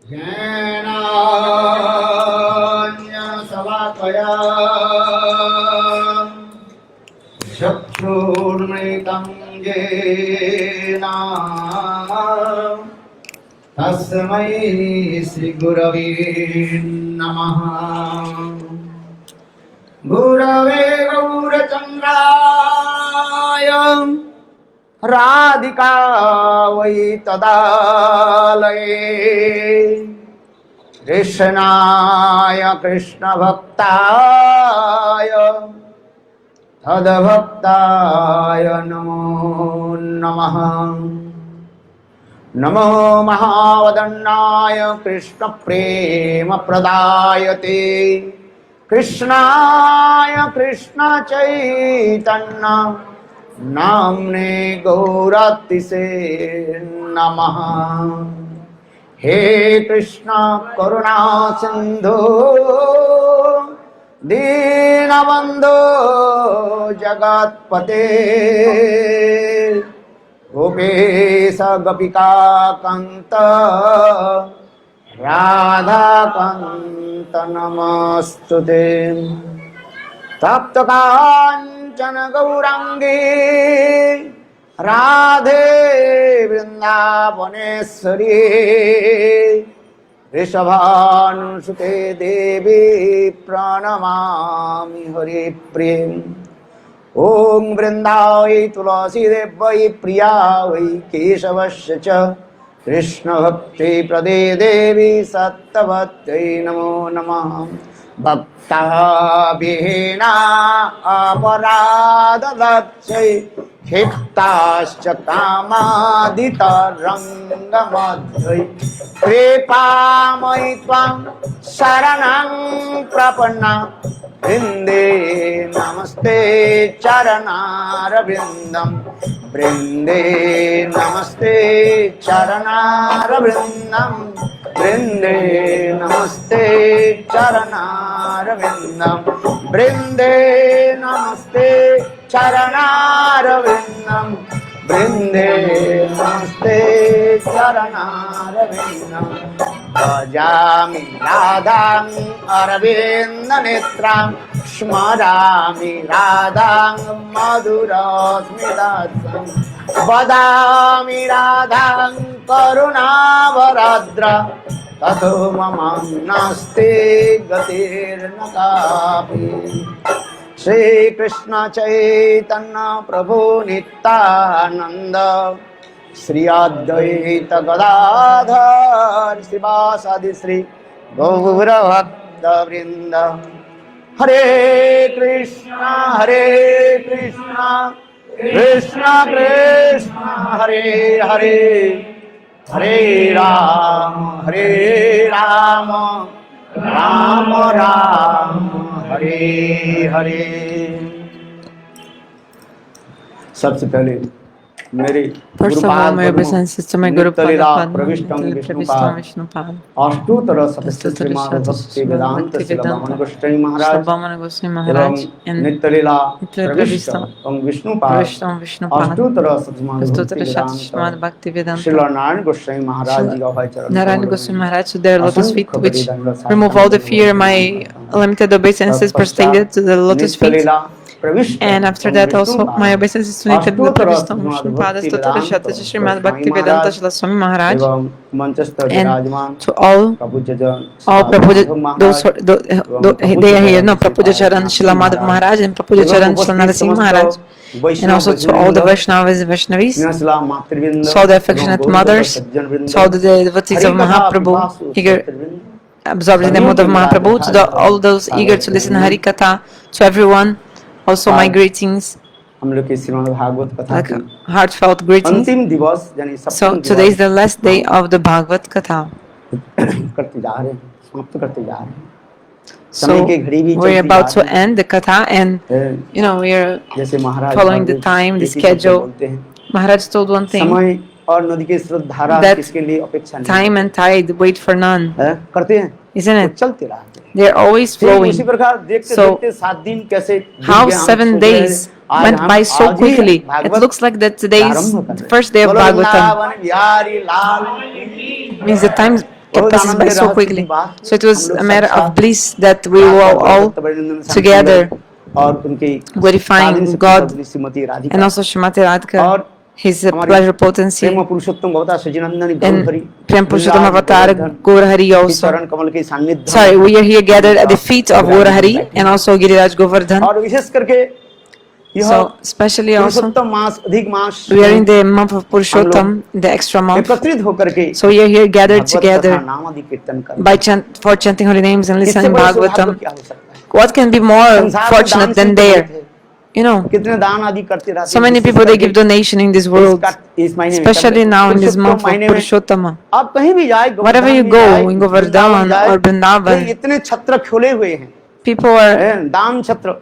ज्ञानाञ्जनशलाकया चक्षुर्मृतं येन तस्मै श्रीगुरवे नमः। गुरवे गौरचन्द्राय राधिकायै तदालये कृष्णाय कृष्णभक्ताय तद्भक्ताय नमो नमः। नमो महावदन्नाय कृष्णप्रेमप्रदायते कृष्णाय कृष्णचैतन्य नाम्ने गौरातिसे नमः। हे कृष्ण करुणा सिंधु दीनबंधो जगत्पते गोपेश गोपिका कांत राधा कांत नमस्तुते। तप्त कांचन गौरांगी राधे वृंदावनेश्वरी ऋषभानुसुते देवी प्रणमामि हरिप्रिये। ओम वृंदावै तुलसी देवै प्रिया वै केशवस्य च कृष्ण भक्ति प्रदे देवी सत्यवत्यै नमो नमः। भक्ता विहीना अपराधदक्षै क्षिप्ताश्च कामादितरङ्गमध्यै कृपामयि त्वां शरणं प्रपन्ना वृन्दे नमस्ते चरणारविन्दं वृन्दे नमस्ते चरणारविन्दं वृन्दे नमस्ते चरणारविन्दं वृन्दे नमस्ते चरणारविन्दं वृन्दे नमस्ते चरणारविन्दं। भजामि राधां अरविन्दनेत्रां स्मरामि राधां मधुरस्मितां वदामि राधां करुणावराद्रा ततो मम नास्ति गतिर्न कापि। श्री कृष्ण चैतन्य प्रभु नित्यानंद श्री अद्वैत गदाधर शिवासादि श्री गौर भक्त वृंद। हरे कृष्णा कृष्णा कृष्णा हरे हरे हरे राम राम राम हरे हरे। सबसे पहले मेरे First of all, my obeisances to my Guru Padma, Vishnupad, अष्टोत्तर Shrimad भक्ति वेदांत श्रीलमन गोस्वामी महाराज एवं नित्यलीला प्रविष्ट एवं विष्णुपाद अष्टोत्तर श्रीमद् भक्ति वेदांत श्री नारायण गोस्वामी महाराज जी का भाई चरण Narayana Goswami Maharaj, to their lotus feet, which remove all the fear, my limited obeisances prostrated to the lotus feet. And after that also my obeisances to Nityalila Pravishta Vishnupada Stotra Shataja Srimad Bhakti Vedanta Srila Swami Maharaj, and to all Prabhuja, they are here, no, Prabhuja Charan Srila Madhav Maharaj and Prabhuja Charan Srila Narasimha Maharaj, and also to all the Vaishnavas and Vaishnavis, to all the affectionate mothers, to all the devotees of Mahaprabhu, eager absorbed in the mood of Mahaprabhu, to all those eager to listen Hari Katha, to everyone. Also my greetings, like heartfelt greetings. So today is the last day of the Bhagavad Katha. So we're about to end the Katha, and we are following the time, the schedule. Maharaj told one thing, that time and tide wait for none. isn't वो it? चलते रहते हैं। They're always ठीक flowing. उसी प्रकार देखते So, देखते 7 दिन कैसे How बीत गए, हम 7 सोच रहे days हैं, आज went हम by so आज ही quickly. It Bhagavat looks like that today's प्रारंभ कर रहे the हैं। first day of बोलो Bhagavatam. वृंदावन बिहारी लाल की Means the time बहुत passes आनंद by के so रहस्य की quickly. बात है। So it was हम लोग a matter सब of साथ bliss that we were all together और उनकी glorifying साधन God से Shrimati Radhika and also Srimati Radhika, और His हमारे pleasure potency, प्रेम पुरुषोत्तम भगवता Sachinandan and Gaurhari Prem Purushottam Avatar Gaurahari के also. चरण कमल के सान्निध्य Sorry, we are here gathered at the feet of Gaurahari and also Giriraj Govardhan. और विशेष करके यह So, especially also, पुरुषोत्तम मास अधिक मास we are in the month of Purushottam, the extra month. एकत्रित होकर के So we are here gathered भगवत कथा together नाम आदि कीर्तन कर by for chanting holy names and इससे listening बड़ा सौभाग्य Bhagavatam. क्या हो सकता है? What can be more संसार में fortunate दान than सिद्ध there? होते हैं। You know, कितने दान आदि करते रहते so हैं, many विशेष people they करके give donation in this world, इस महीने में, especially now in this Purushottam month of महीने में Purushottama. आप कहीं भी जाए, Wherever you गोवर्धन भी go, जाए, in वृंदावन Govardhan जाए, or Vrindavan, ये इतने छत्र खोले हुए हैं, people are दान छत्र,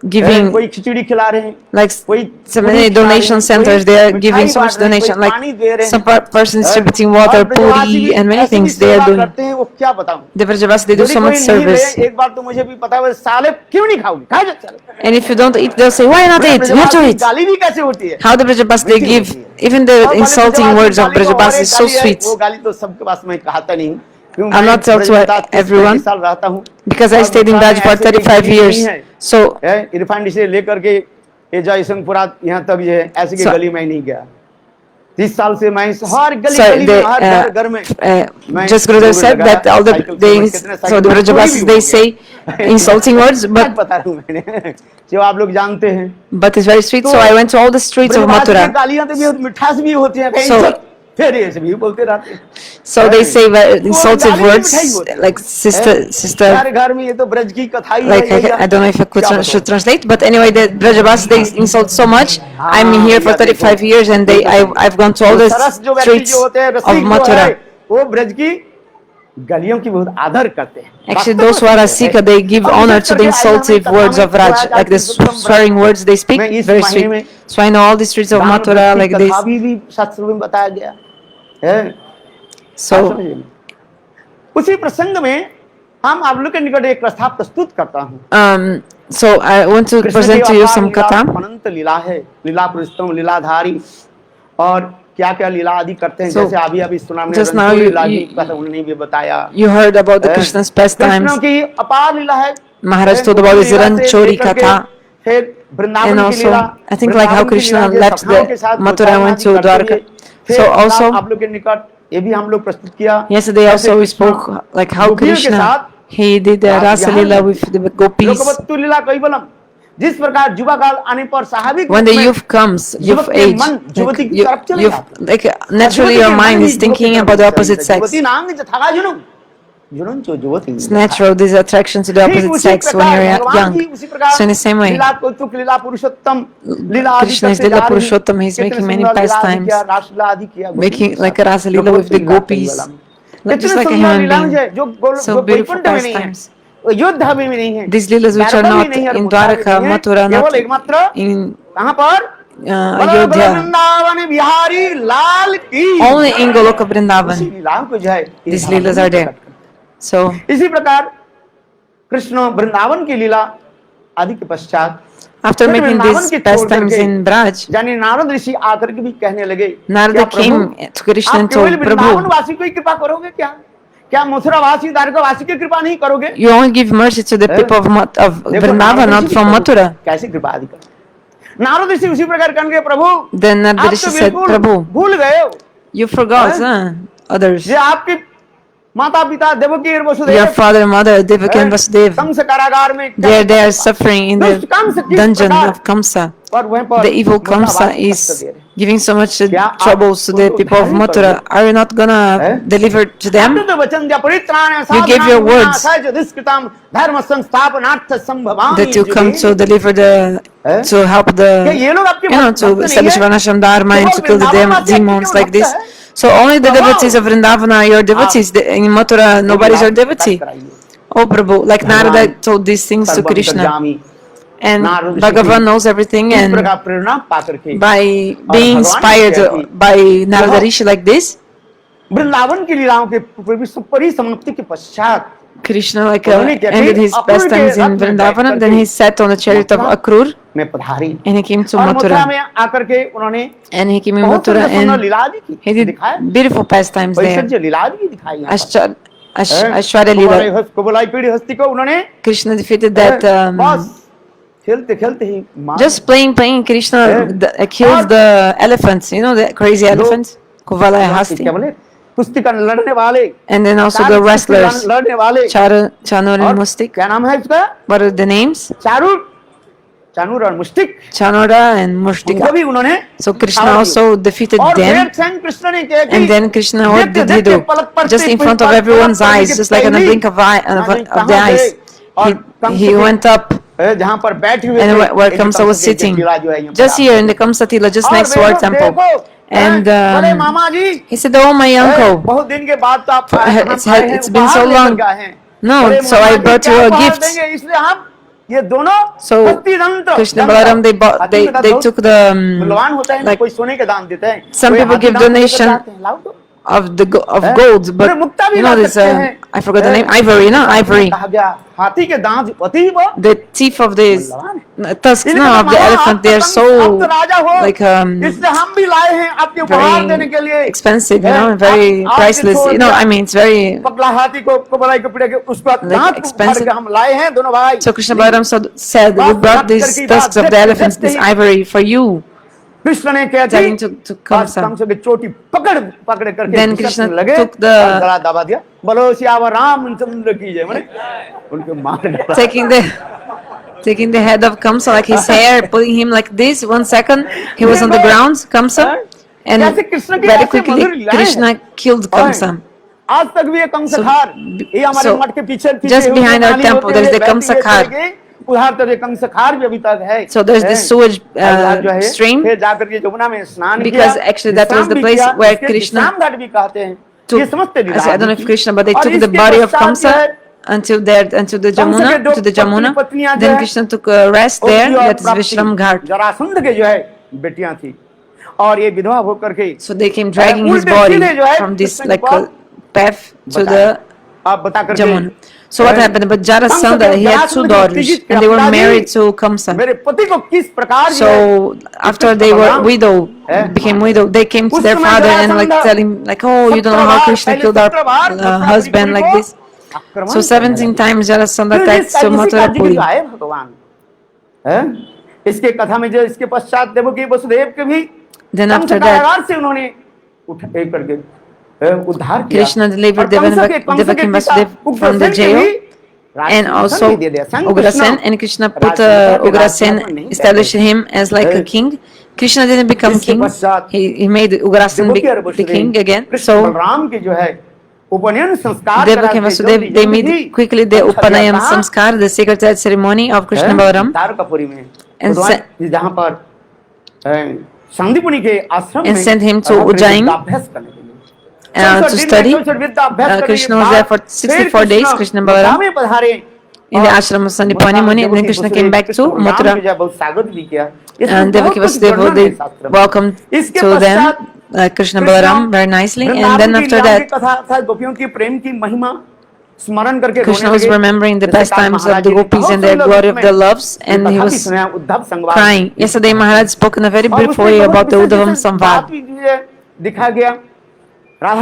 giving कोई खिचड़ी खिला रहे हैं, like कोई so पूरी many खिला रहे donation हैं, centers. कोई They are मिठाई giving so much बांट रहे हैं, donation. कोई पानी दे रहे Like some हैं, person is distributing water, और ब्रजवासी puri, भी and many ऐसी भी things they सेवा are doing. करते हैं, वो क्या बताऊं? The Vrajavasi, they do यदि so much कोई नहीं ले, service. एक बार तो मुझे भी पता है, वो साले क्यों नहीं खाओगे? खा जा साले। And if you don't eat, they'll say, why not eat? You have to Brajwasi eat. गाली भी कैसे होती है? How the Vrajavasi, they give, even the और insulting ब्रजवासी words of गाली को और Vrajavasi एक is so गाली है, sweet. वो गाली तो सबके पास मैं कहता नहीं हूँ, क्योंकि I'm मैं not told to ब्रजवता 30 everyone, साल रहता हूँ, because I और stayed in Brajwasi Braj for ऐसे कोई 35 गली years. नहीं है। So, रिफाइंड से लेकर के ये जयसिंहपुरा यहाँ तक ये ऐसी की So- गली में नहीं गया। 30 साल से मैं हर गली so गली में, हर the, घर में मैं just Gurudev जरूर said लगाया, that all the साइकिल से they, मैं कितने so साइकिल the में चोरी Vrajavasis, भी they हो say गया। insulting words, आज but बता रहा हूँ मैंने, जो आप लोग जानते हैं। but it's very sweet. So I went to all the streets of ब्रजवासी की Mathura. गालियाँ तो भी मिठास भी होती हैं, So- फिर ऐसे भी बोलते रहते हैं। So they say insultive गाली भी words मिठाई होती है। like sister. हर घर में ये तो ब्रज की कथा ही Like है, I don't know if I could क्या should बताऊं? translate, but anyway, the Vrajavasi they insult so much. I'm here for 35 years, and I've gone to all तो the सरस जो व्यक्ति streets जो होते हैं, of रसिक जो है, Mathura. वो ब्रज की गलियों की बहुत आदर करते हैं। Actually, those who are Rasika, they give honor to the insultive words of Raj, like the swearing words they speak, very sweet. So I know all the streets of Mathura like this. कथा भी शास्त्रों में बताया गया है। So उसी प्रसंग में हम आप लोग के निकट एक प्रस्ताव प्रस्तुत करता हूँ। so I want to present to you some katha. अनंत लीला है, लीला पुरुषोत्तम, लीलाधारी, और क्या क्या लीला आदि करते हैं। So, जैसे अभी अभी सुना हमने just now रंगोली you- लीला की you- कथा उन्होंने भी बताया। You heard about the Krishna's pastimes. Krishna की अपार लीला है। Maharaj told about his Ranchori katha. फिर वृंदावन And की also, Leela, I think like how Vrindavan की Krishna लीला जो left सभाओं के the साथ Mathura and गोचारण went आदि to करते Dwarka. हुए, फिर So also- आप लोग के निकट ये भी हम लोग प्रस्तुत किया। Yesterday कैसे also we Krishna spoke like how गोपियों के Krishna साथ he did the रास Rasa विहार Leela करते with the हैं। gopis. लोकवत्तु लीला कैवलम, जिस प्रकार युवा काल आने पर स्वाभाविक When रूप the में youth comes, youth युवक के age, मन युवती की तरफ चले youth, जाते हैं। like naturally युवती your के mind मन is ही thinking युवक की about the तरफ opposite चले sex. युवती नांग जथागा जुनून, जुनून जो युवती। It's natural, this attraction to the ठीक opposite उसी sex when प्रकार you're भगवान जी young. उसी प्रकार So in the same way, लीला कौतुक, लीला पुरुषोत्तम, लीला आदि Krishna is करते जा Leela रहे हैं। Purushottam, he's कितने making many सुंदर लीला आदि pastimes, किया, रासलीला आदि किया, making like a Rasa Leela with लोकवत्तु the Leela gopis, कैवलम। like, just कितने like a सुंदर human लीलाएं being. हैं जो So beautiful वैकुंठ में नहीं है, pastimes. अयोध्या में भी नहीं है, These leelas which are Dwarka में not नहीं है, और in मथुरा में Dwarka, नहीं है, Mathura, केवल not एकमात्र in कहाँ पर? बोलो बोलो Ayodhya, वृंदावन बिहारी लाल की। only in Goloka उसी Vrindavan. लीलाओं को जो है These leelas are there. So इसी प्रकार कृष्ण वृंदावन की लीला आदि के पश्चात after फिर making वृंदावन these के छोड़ pastimes करके, in Braj, यानी नारद ऋषि आकर के भी कहने लगे, Narada क्या प्रभु, came to Krishna आप and केवल told वृंदावन Prabhu, वासी को ही कृपा करोगे क्या? क्या मथुरा वासी, द्वारका वासी की कृपा नहीं करोगे? you only give mercy to the people of देखो, Vrindavan, Narad not Rishi from Prabhu Mathura. कैसे कृपा आदि करोगे? नारद ऋषि उसी प्रकार कहेंगे, प्रभु Then Narada आप Rishi तो said, बिल्कुल Prabhu, भूल गए हो, you forgot others. ये आपके माता पिता देवकी और Your Vasudev father, mother, Devaki and Vasudeva, Kans कारागार में they are suffering in दुष्ट कंस the किस dungeon प्रकार of Kamsa. और वहीं पर The evil मथुरा Kamsa वासी कष्ट is दे रहे हैं। giving so much क्या आप troubles to the उनको people of उद्धार नहीं Mathura. करोगे? Are you not gonna deliver to them? आपने तो वचन दिया, परित्राण You gave your words दुष्कृतम धर्म संस्थापनार्थ संभवामि that you come to deliver to help क्या ये लोग आपके to भक्त नहीं establish है? Varnashram Dharma and to kill the demons like this. So only the devotees of Vrindavana are your devotees. In Mathura, nobody is your devotee. Oh Prabhu, like Narada told these things to Krishna. And Bhagavan knows everything, इस and प्रकार प्रेरणा पाकर के by being inspired by Narada Rishi like this, Vrindavan की लीलाओं के परिसमाप्ति के पश्चात Krishna like उन्होंने क्या ended कि his अक्रूर के pastimes रथ in में Vrindavan, बैठ and then he sat on the chariot of Mathura Akrur, में पधारी and he came to और मथुरा Mathura. में आकर के उन्होंने And he came in बहुत Mathura, सुंदर सुंदर and लीला भी he की did दिखाया beautiful pastimes there. वैश्य लीला भी दिखाई यहाँ पर। Ashwarya Kublai Leela. कुबलाई पीढ़ी हस्ती को उन्होंने Krishna defeated that. बस खेलते खेलते ही मार Just playing, Krishna killed the elephants. You know, the crazy elephants? Kuvalaya Hasti. क्या बोले कुश्ती का लड़ने वाले And then also the wrestlers. लड़ने वाले Chanur and Mustik. क्या नाम है इसका What are the names? Chanura और मुष्टिक Chanura and Mushtika. उनको भी उन्होंने So Krishna also defeated और them. फिर स्वयं कृष्ण ने क्या And then Krishna, what did he do? Just in front of everyone's eyes, just like in the blink of the eyes, he went up. जहाँ पर बैठे हुए And where Kamsa was sitting, just here in the Kamsatila, just next to our temple. And he said, "Oh, my uncle, बहुत दिन के बाद तो आप it's been so long. No, so I brought you a gift." इसलिए हम ये दोनों So Krishna Balaram, they took the बलवान होता है like कोई सोने के दान देते हैं some people give donation of gold, but you know this I forgot the name, ivory, no, ivory. हाथी के दांत अतीब The teeth of the tusks, no, of the elephant, they are so like इसलिए हम भी लाए हैं आपके उपहार देने के लिए very expensive, you know, very priceless. You know, I mean, it's very पगला हाथी को बलाई को पीड़े के उसका दांत expensive. के हम लाए हैं दोनों भाई So Krishna Balaram said, "We brought these tusks of the elephants, this ivory, for you." Krishna ने क्या Telling to come some. से चोटी पकड़ करके Then Krishna लगे took the गला दबा दिया बोलो सियावर रामचंद्र की जय माने उनके मार डाला taking the head of Kamsa, like his hair, putting him like this. 1 second, he was on the ground, Kamsa, and very quickly Krishna killed Kamsa. आज तक भी ये कंसखार ये हमारे मठ के पीछे just behind our temple, there is the Kamsakhar. उधर तो ये कंसखार भी अभी तक है So there's this sewage stream, फिर जाकर के यमुना में स्नान किया because actually that was the place where Krishna घाट भी कहते हैं ये समझते नहीं I don't know if Krishna, but they took the body of Kamsa until the Jamuna. Then Krishna took a rest there. That is Vishram Ghat. Jarasandh के जो है बेटियां थी और ये विधवा होकर के So they came dragging his body from this like path to the आप बता करके Jamuna. So what happened? But Jarasandha, he had 2 daughters, and they were married to Kamsa. मेरे पति को किस प्रकार So after they were became widow, they came to their father and like tell him like, "Oh, you don't know how Krishna killed our husband like this." So 17 times Jarasandha attacked Mathura Puri. भगवान इसके कथा में जो इसके पश्चात देवकी वसुदेव के भी Then after that, से उन्होंने उठ करके उद्धार किया Krishna delivered Devaki and Vasudeva from the jail, and also Ugrasen, and Krishna put Ugrasen, established him as like a king. Krishna didn't become king; he made Ugrasen the king again. So Devaki and Vasudeva, they made quickly the Upanayam Samskar, the sacred ceremony of Krishna Balaram, and sent him to Ujjain to study. Krishna was there for 64 days, Krishna Balaram, in the ashram of Sandipani Muni, and then Krishna came back to Mathura. And Devaki Vasudeva, they welcomed to them Krishna Balaram very nicely, and then after that, Krishna was remembering the pastimes of the gopis and their glory of their loves, and he was crying. Yesterday Maharaj spoke in a very beautiful way about the Uddhavam Samvad. And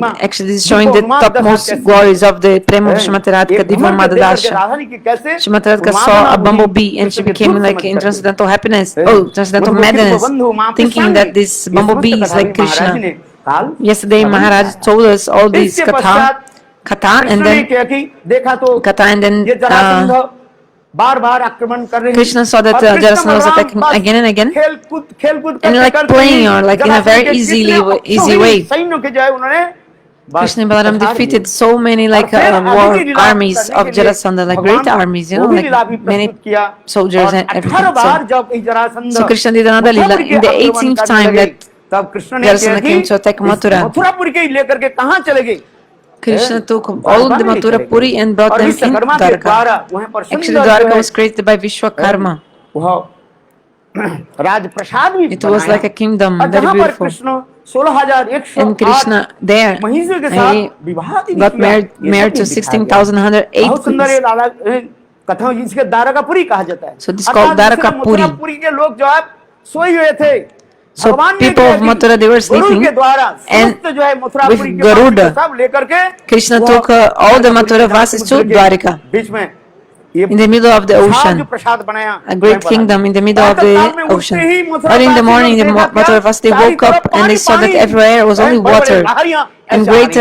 actually this is showing the topmost glories of the Prema of Srimati Radhika Diva Madhadasha. Srimati Radhika saw a bumblebee and she became like in transcendental happiness, transcendental madness, thinking that this bumblebee is like Krishna. Yesterday Maharaj told us all these katha and then Krishna saw that Jarasandha was attacking again and again, and like playing or like in a very easy way. Krishna and Balaram defeated so many like war armies of Jarasandha, like great armies, you know, like many soldiers and everything. So Krishna did another lila. In the 18th time that Jarasandha came to attack Mathura, Krishna took all of the Mathura Puri and brought them in Dwarka. Actually, Dwarka was created by Vishwakarma. It was like a kingdom, very beautiful. And 16,108 Krishna there महिषियों के he साथ विवाह भी got किया। married ये सब married to भी दिखाया गया। 16,108 बहुत सुंदर queens. ये कथा जिसके द्वारकापुरी कहा जाता है। So this is called अर्थात जिसमें Dwarakapuri. मथुरापुरी के लोग जो है सोए हुए थे। So भगवान ने people क्या of की? Mathura, they were Garuda sleeping, के द्वारा and समस्त जो है मथुरापुरी with के वासी Garuda, को सब लेकर के Krishna वो took all the Mathura Dwarkapuri vasis to समुद्र के Dwarika, बीच में ये in the middle of the Vishal ocean, जो प्रसाद बनाया a great kingdom in the middle of the ocean. Early in the morning, the Mathura Vasis, they woke up and they saw that everywhere was only water and great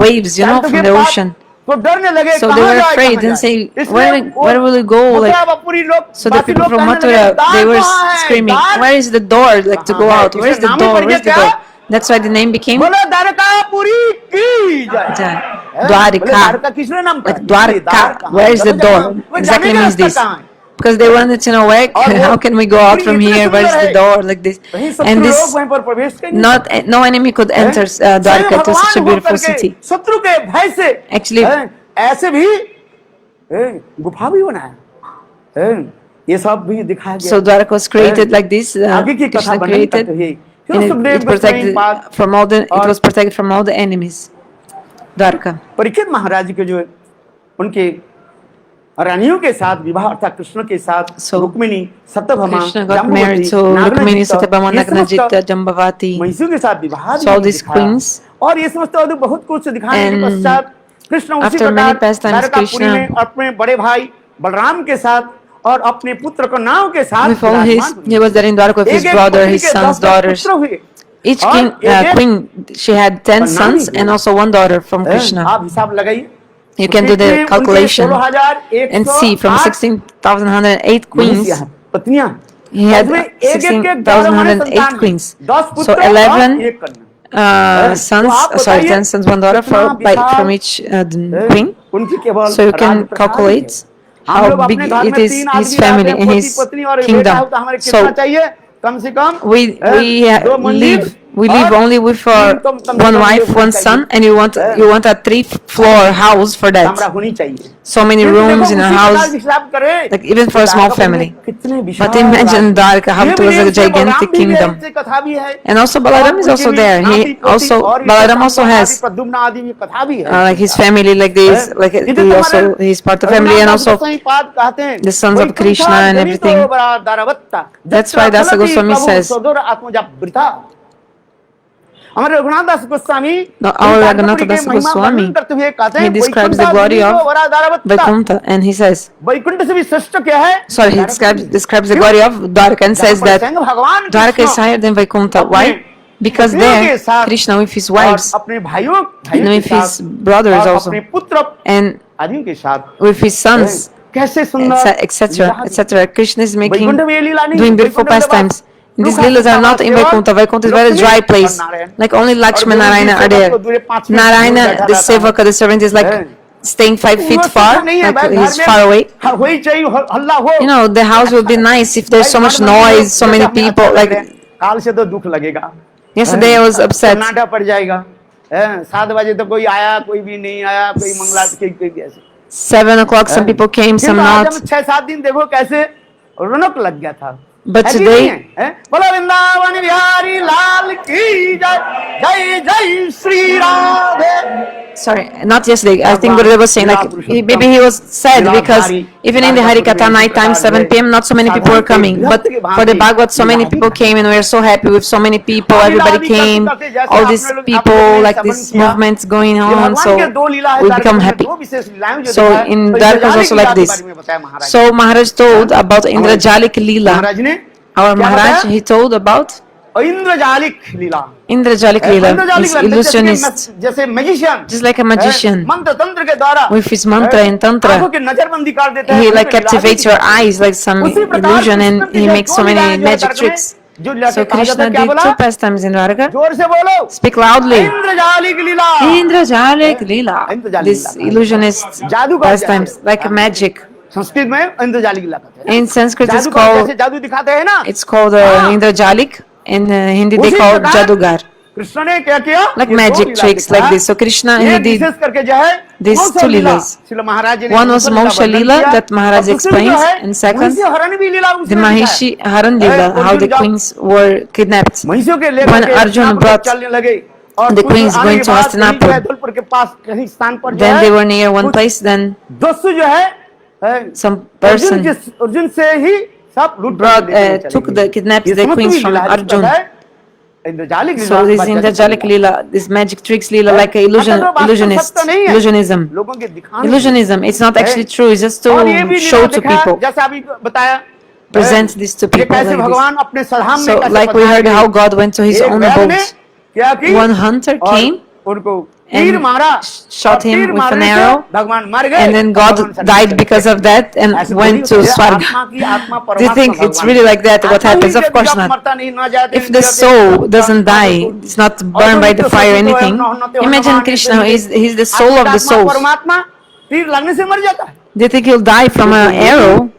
waves, you know, from the ocean. तो डरने लगे So they were afraid and say, where will we go? Like, so the people from Mathura, they were screaming, where is the door, like to go out? Where is the door? Where is the door? That's why the name became बोलो द्वारकापुरी की जय। Dwarika. किसने नाम Like Dwarka, where is the door? Exactly means this. Because they wanted to know where, how can we go out from here? Where is the door? Like this. And this, no enemy could enter Dwarka. It was such a beautiful city. शत्रु के भय से Actually, ऐसे भी गुफा भी बनाया। ये सब भी दिखाया गया। so Dwarka was created like this. आगे की कथा Krishna बनने created, तक है। and it protected from all the. It was protected from all the enemies. Dwarka. Parikshit महाराज के जो उनके रानियों के साथ विवाह अर्थात कृष्ण के साथ Rukmini Satyabhama Krishna got married to Rukmini, Satyabhama, Nagnajita, Jambavati. महिषियों के साथ विवाह So all these queens. और ये समस्त और बहुत कुछ दिखाने के पश्चात कृष्ण उसी after many प्रकार pastimes, द्वारकापुरी में Krishna, अपने बड़े भाई बलराम के साथ और अपने पुत्र कन्याओं के साथ with all his, he was there in Dwarka with his brother, his sons, daughters. Each queen, she had 10 sons and also one daughter from Krishna. आप हिसाब लगाइए You can do the calculation and see from 16,108 queens, पत्नियां he had 16,108 queens. So 11 sons, 10 sons, one daughter from each queen. So you can calculate how big it is his family and his kingdom. So we live only with one wife, one son, and you want a 3-floor house for that. So many rooms in a house, like even for a small family. But imagine Dwarka, how it was a gigantic kingdom. And also Balaram is also there. Balaram also has like his family like this, like he's part of the family, and also the sons of Krishna and everything. That's why Dasa Goswami says. Our Raghunath Goswami, he describes the glory of Vaikuntha and he says, sorry, he describes the glory of Dwarka and says that Dwarka is higher than Vaikuntha. Why? Because there, Krishna with his wives, and with his brothers also, and with his sons, etc. Krishna is doing beautiful pastimes. These lilas are not in Vaikuntha. Vaikuntha is a very dry place. Like only Lakshmi and Narayana are there. Narayana, the Sevaka, the servant, is like staying 5 feet far, like he's far away. You know, the house will be nice if there's so much noise, so many people. Like yesterday I was upset. 7 o'clock, some people came, some not. But today, sorry, not yesterday. I think Gurudev was saying like maybe he was sad because even in the Harikatha night time 7 p.m. not so many people were coming. But for the Bhagavad so many people came and we are so happy with so many people. Everybody came, all these people, like this movements going on. So we become happy. So in Dwarka is also like this. So Maharaj told about Indrajalik Leela. Our Maharaj, he told about Indrajalik Leela, is illusionist, just like a magician. With his mantra and tantra, he like captivates your eyes like some illusion and he makes so many magic tricks. So Krishna did 2 pastimes in Dwarka. Speak loudly. Indrajalik Leela. This illusionist pastimes, like a magic. In Sanskrit it's called Indrajalik. In Hindi they call Jadugar. Krishna ने क्या किया, like magic tricks like this. So Krishna, he did विशेष करके जो है these two leelas. One was Moksha Leela that Maharaj explains, and second, the Mahishi Haran Leela, how the queens were kidnapped. When Arjuna brought the queens going to Hastinapur, then they were near one place, then some person kidnapped the queens from Arjuna. So this Indrajalik Leela, this magic tricks Leela, like a illusionism. It's not actually true, it's just to show to people, present this to people like this. So like we heard how God went to his own abode. One hunter came and shot him with an arrow, and then God died because of that and went to Swarga. Do you think it's really like that what happens? Of course not. If the soul doesn't die, it's not burned by the fire or anything. Imagine Krishna, he's the soul of the souls. Do you think he'll die from an arrow?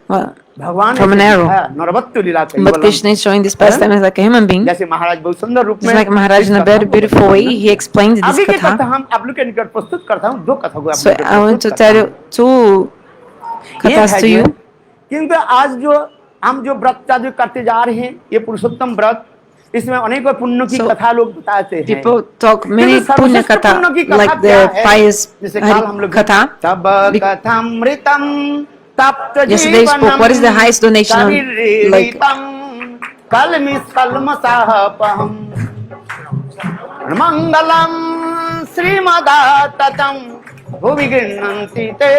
From an arrow. But Krishna is showing this pastime as like a human being. Just like Maharaj in a very beautiful way, he explains this katha. So I want to tell you two kathas to you. किंतु आज जो हम जो व्रत जो करते जा रहे हैं, ये पुरुषोत्तम व्रत, इसमें अनेकों पुण्यों की कथा लोग बताते हैं. People talk many punya katha, like the pious katha. Yesterday spoke, what is the highest donation? Like Mangalam Srimadatam Bhuviginnanti te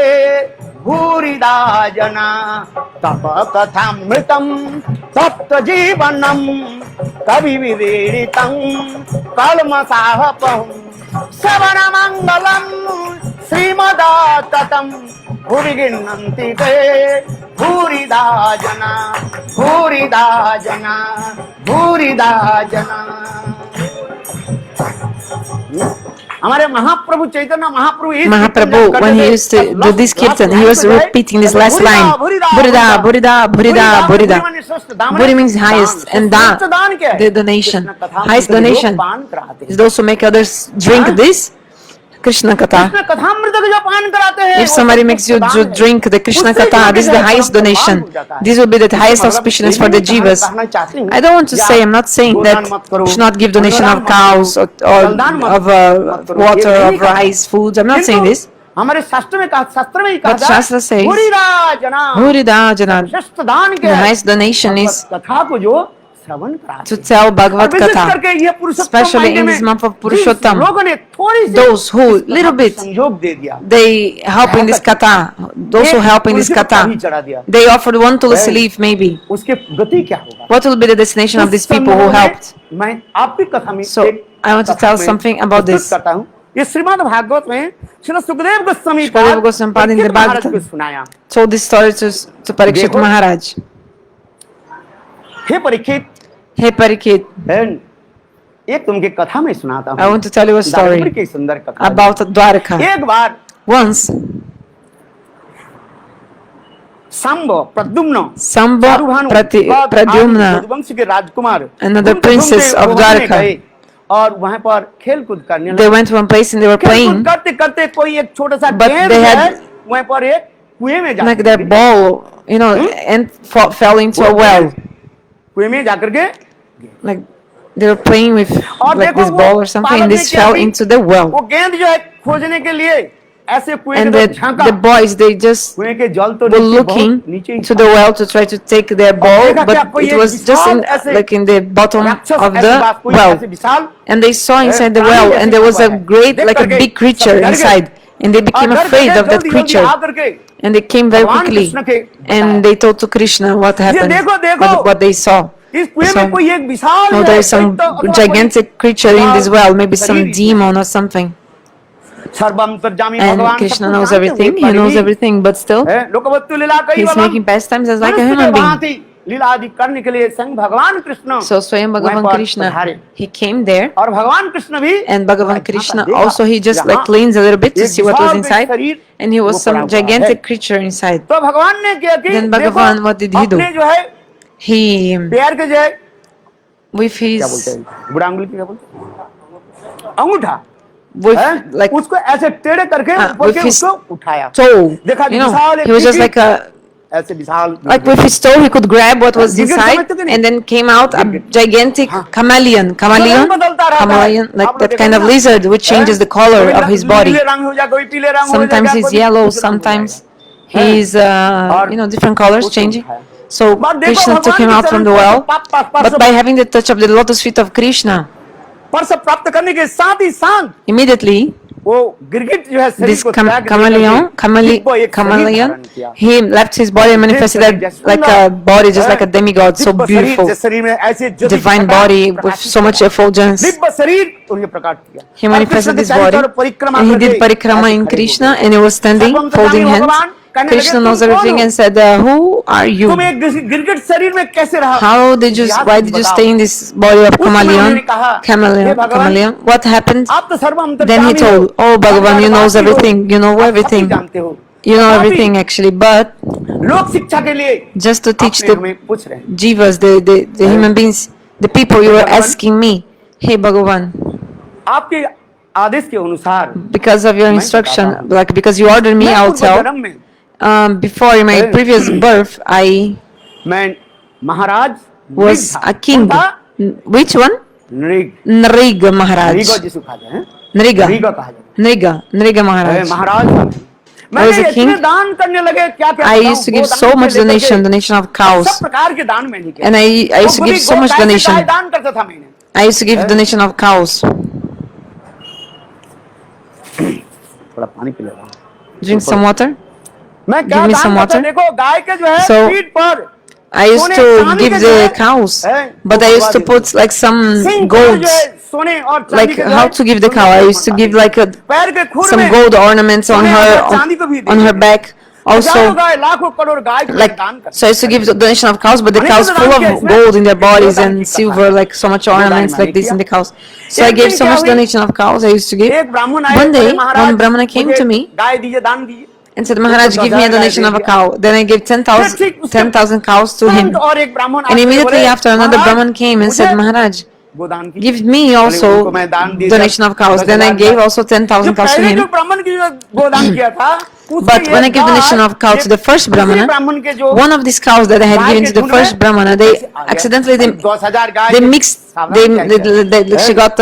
Bhurida jana Tapakathamritam Tapta jivanam Kavividiritam Kalmasahapam Savana Mangalam Srimadatam Bhuviginnanti te Bhurida jana Bhurida jana Bhurida jana. हमारे महाप्रभु Chaitanya Mahaprabhu, when he used to do this kirtan, he was repeating this last line, Burida, Burida, Burida, Burida. Buri means highest, and da, the donation. Highest donation is those who make others drink this Krishna Katha. If somebody makes you drink the Krishna Katha, this is the highest donation. This will be the highest auspiciousness for the jivas. I don't want to say, I'm not saying that you should not give donation of cows or of water, of rice, foods. I'm not saying this. But Shastra says, Bhurida Jana, the highest donation is to tell Bhagavad Katha, especially in this month of Purushottam. Those who, little bit, they help in this Katha, those who help in this Katha, they offered one tulsi leaf maybe. What will be the destination of these people who helped? So, I want to tell something about this. Shukadeva Goswami in the Bhagavatam told this story to Parikshit Maharaj. Hey Parikshit, I want to tell you a story about Dwarka. Once, Sambha Pradyumna, another princess of Dwarka, they went to one place and they were playing, but they had like their ball, and fell into a well. Like they were playing with like this ball or something, and this fell into the well. And the boys, they just were looking to the well to try to take their ball, but it was just in the bottom of the well. And they saw inside the well, and there was a big creature inside. And they became afraid of that creature. And they came very quickly. And they told to Krishna what happened, what they saw. So, there is some gigantic creature in this well, maybe some demon or something. And Krishna knows everything, he knows everything, but still, he's making pastimes as like a human being. So Swayam Bhagavan Krishna, he came there, and Bhagavan Krishna also, he just like cleans a little bit to see what was inside, and he was some gigantic creature inside. Then Bhagavan, what did he do? He, with his अंगूठा with हैं? like उसको ऐसे टेढ़े करके ऊपर with के his उसको उठाया, toe. देखा You know, विशाल एक he was just टिकी, like a ऐसे विशाल with his toe he could grab what was गिरगिट inside, समझते थे नहीं? and then came out a गिरगिट। gigantic हाँ। chameleon, रंग बदलता रहता है। chameleon, like आप लोग that kind देखोगे of ना? lizard which changes the color कभी of his body. नीले रंग हो जाएगा, कोई पीले रंग हो Sometimes जाएगा, he's कोई yellow, कुछ रंग हो sometimes जाएगा। he's और you know, different colors उसको changing. उठाया। So बस देखो Krishna took भगवान him के out from चरण the स्पर्श well, पाप पाप पाप but by having the touch of the lotus feet of Krishna, स्पर्श प्राप्त करने के साथ ही साथ immediately वो गिरगिट जो है शरीर this को त्याग दिब्बो एक शरीर chameleon, धारण किया। he left his body and manifested that like a body, just like a demigod, so Divya शरीर, beautiful, जिस शरीर में ऐसे ज्योति divine प्रकाश body with प्रकाशित so much किया। effulgence. दिव्य शरीर उन्हें प्रकट किया। He और manifested कृष्ण के this चारों body तरफ परिक्रमा and he करके did parikrama ऐसे in खड़े हो Krishna, गए। and he was standing सर्वंतर्यामी folding hands. भगवान कहने लगे, Krishna तुम knows कौन everything हो? and said, who are you? तुम एक गिरगिट शरीर में कैसे रहा? How did you, इतिहास why कुछ did you बताओ। stay in this body of उस समय उन्होंने chameleon? कहा, हे भगवान, Chameleon. What happened? आप तो Then he सर्वंतर्यामी हो, told, oh Bhagavan, you knows सर्वव्यापी हो, everything, you know आप सब कुछ everything, जानते हो। you know तथापि everything actually, but लोक शिक्षा के लिए just to teach आपने the हमें पूछ रहे हैं। jivas, the human beings, the people, you were asking me, hey Bhagavan, आपके आदेश के अनुसार because of your मैं instruction, बताता हूँ। like because you ordered me, मैं I'll पूर्व tell. जन्म में Before in my previous birth, I मैं महाराज was नृग था। a king. कौन था? Which one? Nriga, Nriga Maharaj. Nriga जिसको कहते हैं, Nriga. नृग कहा जाता Nriga है। Maharaj. महाराज था। I मैंने was a इतने king. दान करने लगे, क्या क्या I बताऊं, used to give Godan so से much लेकर के donation of सब cows, प्रकार के दान मैंने किया। and I used to give so much गाय से donation. गाय दान करता था मैंने। I used to give donation of cows. थोड़ा पानी पी लेता हूं। Drink some water. मैं क्या Give me दान some करता, water. देखो गाय के जो है So, पीठ पर I used सोने to चांदी give के जो है, the cows, है, but वो I used to भगवा put like some सिंह पर जो golds. है सोने और चांदी Like के जो how है, to give the cow? I used to give like पैर के खुर some में gold ornaments on सोने her, और चांदी को भी दे on her देंगे। back. हजारों Also, गाय, लाखों करोड़ गाय को like, दान करता so I used to give the donation of cows, but the अनेकों cows दान full किया of इसमें, gold in their bodies दान and की silver, कथा। like so much दान ornaments मैंने like this किया। in the cows. So I एक gave दिन so क्या much हुई? donation of cows I used to give. एक ब्राह्मण आए, One बोले, day, महाराज, one Brahmana came मुझे to me गाय दीजिए, दान दीजिए। and said, Maharaj, give me a donation of a cow. Then I gave 10,000 cows to him. तुरंत और एक ब्राह्मण And आके immediately बोले, after, another Maharaj, Brahman came and said, मुझे Maharaj, गोदान की give me बोले, also उनको मैं दान दिया, donation of cows. Then I 10,000 gave also 10,000 जो cows to पहले जो him. ब्राह्मण की जो गोदान किया था, उसके But when ये I gave donation guy, of cow to the first दूसरे Brahmana, ब्राह्मण के जो one of these cows that I had guy given के to the झुंड first में Brahmana, they ऐसे आ गया। accidentally भाई, 10,000 गाय they के mixed, सावधान क्या किया? she got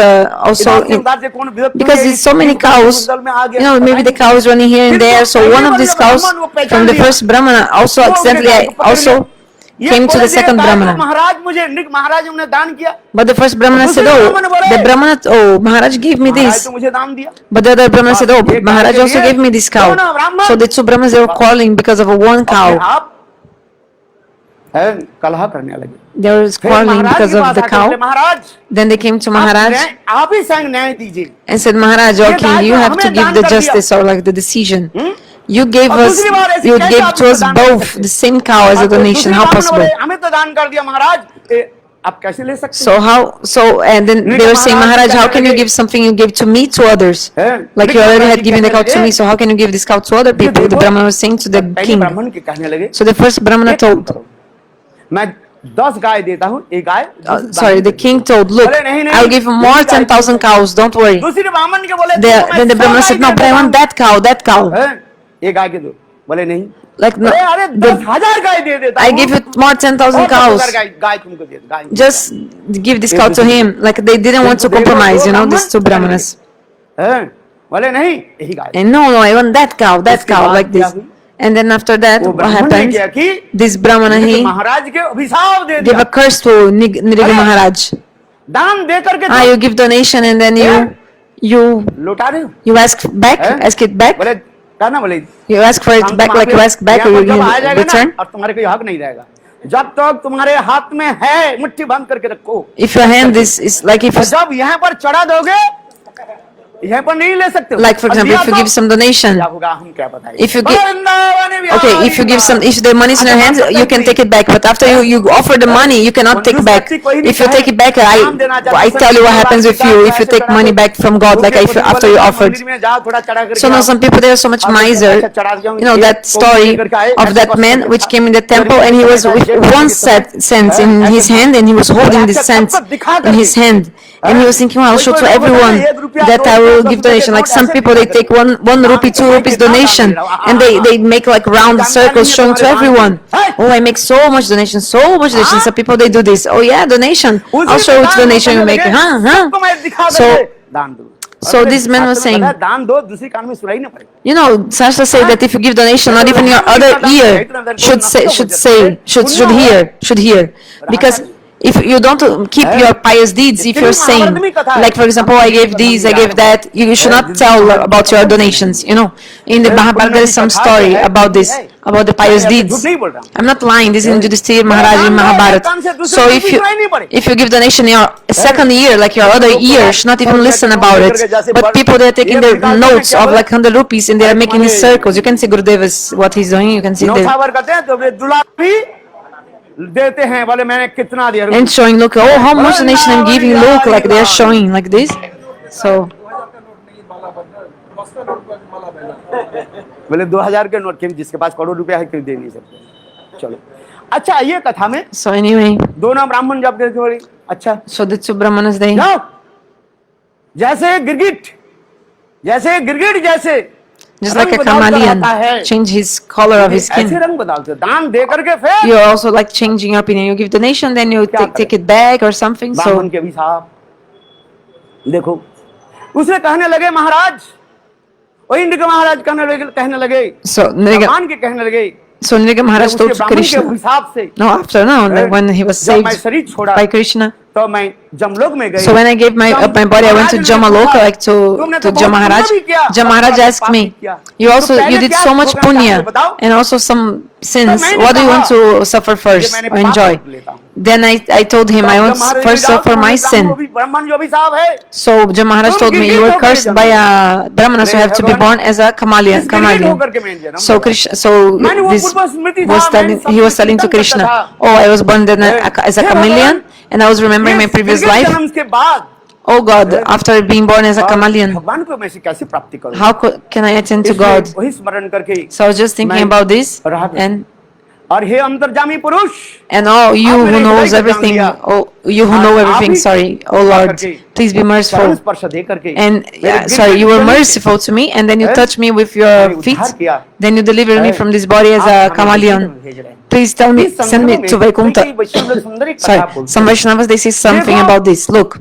also इधर से उधर से कौन विरक्त because हुई, there's so many इस दल से cows, उस दल में आ गया, you know, maybe the पता ही cows running here नहीं। and there. So फिर one तो of these पहले cows ब्राह्मण वो पहचान from the लिया। first Brahmana also वो उनके accidentally गाय को पकड़ also लिया। ये came to बोले, the second गाय को, Brahmana. महाराज मुझे महाराज हमने दान किया। But the first Brahmana said, दूसरे oh, ब्राह्मण बोले, the Brahmana, oh, Maharaj gave me Maharaj this. तो मुझे दान दिया। But the other Brahmana said, oh, एक गाय Maharaj के also लिए gave me this cow. दोनों ब्राह्मण So the two Brahmanas, they were quarreling because of a one अपने cow. आप है कलह करने लगे। They were फिर quarreling महाराज because के of पास the आके बोले, cow. Maharaj Then they came to Maharaj आप ही संग न्याय दीजिए। and said, Maharaj, ये okay, गाय you तो have to हमें give दान the कर दिया। justice or like the decision. Hmm? You gave और us, दूसरी बार ऐसे you कैसे gave आप to us दान कर both सकते the हैं? same cow as a और donation. दूसरे How ब्राह्मण बोले, possible? हमें तो दान कर दिया महाराज, आप कैसे ले सकते हैं? So how, so, and then they were saying, Maharaj, how can you give something you gave to me to others? Like you already had given the cow to me, so how can you give this cow to other people? The Brahmana was saying to the पहले king. ब्राह्मण के कहने लगे, So the first Brahmana एक काम told, करो, मैं 10 गाय देता हूँ, एक गाय sorry, the king told, look, I'll give you more 10,000 cows, don't worry. दूसरे ब्राह्मण के बोले, Then the Brahmana said, no, but I want that cow, that cow. एक गाय के दो, बोले नहीं, Like, no, अरे 10,000 गाय दे देता I हूँ, give you more 10,000 cows. गाय तुमको दे, गाय Just give this cow to him. Like they didn't want to compromise, you know, these two Brahmanas. बोले नहीं, यही गाय। And no, I want that cow, like this. And then after that, वो what ब्राह्मण ने happened? क्या कि This Brahmana, he महाराज के अभिशाप दे gave दिया, a curse to Nriga Maharaj. दान दे करके You give donation and then you लौटा रहे हो, you ask back, ask it back. बोले कहना, बोले You ask for it back, like you ask back or you return. और तुम्हारे कोई हक नहीं रहेगा जब तक तुम्हारे हाथ में है, मुट्ठी बंद करके रखो। If your hand is like if जब यहाँ पर चढ़ा दोगे, यहाँ पर नहीं ले सकते हो। Like for example, if you give some donation, क्या होगा हम क्या बताएं? if you give, okay, if you give some, if the money is in your hands, you can take it back. But after you offer the money, you cannot take back. If you take it back, I tell you what happens with you if you take money back from God, like if after you offered. So now some people, they are so much miser. You know that story of that man which came in the temple and he was with one cent in his hand and he was holding this cent in his hand. And he was thinking, well, I'll show to everyone that I will give donation. Like some people, they take one rupee, 2 rupees donation, and they make like round circles showing to everyone. Oh, I make so much donation, so much donation. Some people, they do this. Oh yeah, donation. I'll show which donation you make. So this man was saying, you know, Sasha said that if you give donation, not even your other ear should hear, because if you don't keep your pious deeds, if you're saying, like for example, I gave these, I gave that, you should not tell about your donations. You know, in the Mahabharata there is some story about this, about the pious deeds. I'm not lying. This is in Yudhishthira Maharaj in Mahabharata. So if you give donation in your second year, like your other year, should not even listen about it. But people, they are taking their notes of like 100 rupees and they are making these circles. You can see Gurudev is what he's doing. You can see there. And showing, look, oh, how much donation I'm giving, look, like they are showing like this. So बोले 2000 के note के जिसके पास करोड़ रुपया है क्यों दे नहीं सकते। चलो अच्छा, ये कथा में so anyway, दोनों ब्राह्मण जब देखते बोले अच्छा, so the two brahmanas, they जैसे गिरगिट जैसे just like a chameleon change his color of his skin. You're also like changing your opinion. You give donation, then you take it back or something. So देखो उसे कहने लगे महाराज, वही नृग महाराज कहने लगे, so Nriga Maharaj told to Krishna, no, after when he was saved by Krishna. तो मैं जमलोक में गई, so when I gave my body, I went to Jamaloka, like to Jamaharaj. Jamaharaj asked me, you did so much punya and also some sins. What do you want to suffer first or enjoy? Then I told him, I want first suffer my sin. So Jamaharaj told me, you were cursed by a Brahmana, so you have to be born as a chameleon. So Krishna, he was telling to Krishna, oh, I was born then as a chameleon, and I was remembering my previous life. Oh God, after being born as a chameleon, how can I attain to God? So I was just thinking about this, and oh, you who knows everything, oh, you who know everything, sorry, oh Lord, please be merciful. And you were merciful to me, and then you touched me with your feet, then you delivered me from this body as a chameleon. Please send me to Vaikuntha. Sorry, some Vaishnavas, they say something about this. Look,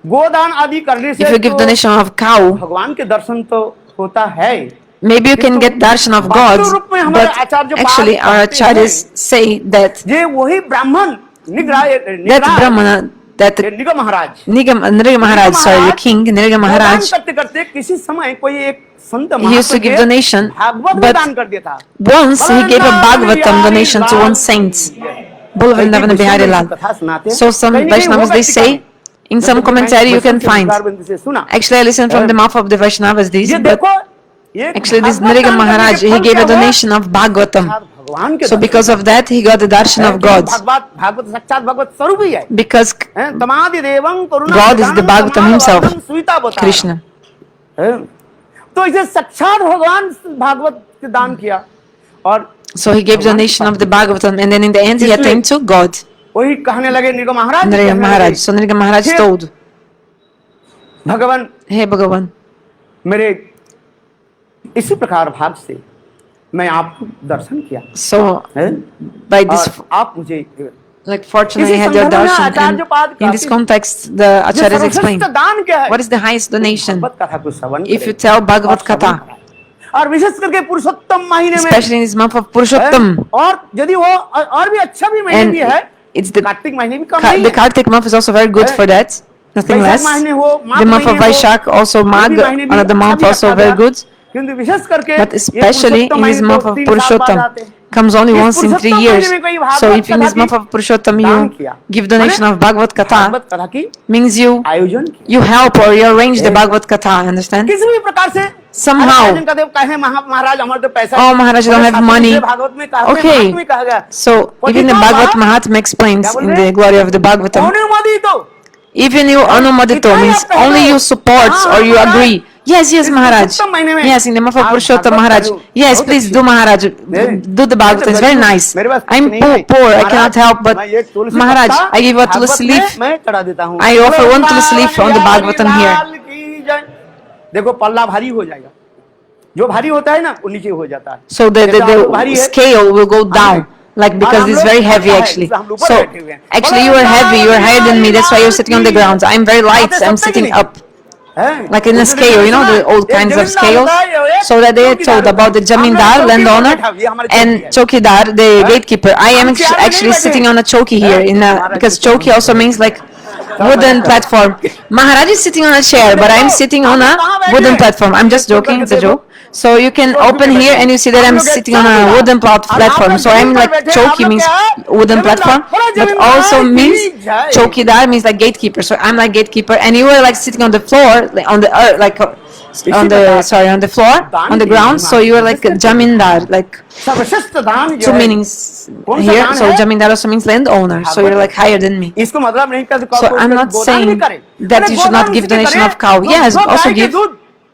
if you give donation of cow, maybe you can get darshan of God, but actually our acharyas say that Brahmana, that Nriga Maharaj, sorry, the king Nriga Maharaj, he used to give donation, but once he gave a Bhagavatam donation to one saint, Bol Vrindavana Bihari Lal. So some Vaishnavas, they say, in some commentary you can find, actually I listened from the mouth of the Vaishnavas this, but actually this Nriga Maharaj, he gave a donation of Bhagavatam. So because of that, he got the darshan of God. Because God is the Bhagavatam himself, Krishna. So he gave donation of the Bhagavatam, and then in the end he attained to God. Nriga Maharaj. So Nriga Maharaj told, Hey Bhagavan, इसी प्रकार भाग से मैं आपको दर्शन किया. So by this, आप मुझे, like fortunately I had your darshan, and in this context the acharyas explain what is the highest donation. If you tell Bhagavad Katha, और विशेष करके पुरुषोत्तम महीने में, especially in this month of Purushottam, और यदि वो और भी अच्छा भी महीने भी है, it's the कार्तिक महीने भी कम नहीं है. The Kartik month is also very good for that, nothing less. The month of Vaishak, also Magh, another month, also very good. But especially in this month of Purushottam, comes only इस once in 3 Purushottam years. महीने में कोई So Bhagavat if in कथा this month की of Purushottam दान you किया, give donation of Bhagavad Katha, Bhagavat कथा की means you आयोजन किया, you help or you arrange the एक- Bhagavad Katha, understand? किसी भी प्रकार से Somehow. आयोजन करते हुए कहे महाराज हमारे तो पैसा Oh, नहीं, Maharaj, I don't बोले have शास्त्र money. में भागवत में कहा Okay. महात्मा में कहा गया So even the Bhagavad Mahatma explains क्या बोल in रहे the glory of the Bhagavatam, अनुमोदितो even you anumadito means only you supports or you agree. Yes, yes, Maharaj. Yes, in the month of Purushottam, Maharaj. Yes, please do, Maharaj. Do the Bhagavatam. It's very nice. I'm poor. I cannot help, but Maharaj, I give a tulsi leaf. मैं चढ़ा देता हूँ, I offer one tulsi leaf on the Bhagavatam here. देखो पल्ला भारी हो जाएगा, जो भारी होता है ना वो नीचे हो जाता है. So the scale will go down. Like because it's very heavy actually. So actually you are heavy, you are higher than me. That's why you're sitting on the ground. I'm very light. I'm sitting up. Like in a scale, you know, the old kinds of scales. So that they are told about the Jamindar, landowner, and Chokidar, the gatekeeper. I am actually sitting on a chowki here, because chowki also means like wooden platform. Maharaj is sitting on a chair, but I'm sitting on a wooden platform. I'm just joking, it's a joke. So you can open here and you see that I'm sitting on a wooden platform. So I'm like chowki means wooden platform, but also means chowkidar means like gatekeeper. So I'm like gatekeeper, and you were like sitting on the floor, like on the earth, like on the floor, on the ground. So you are like a jamindar, like two meanings here. So jamindar also means landowner. So you're like higher than me. So I'm not saying that you should not give donation of cow. Yes, also give.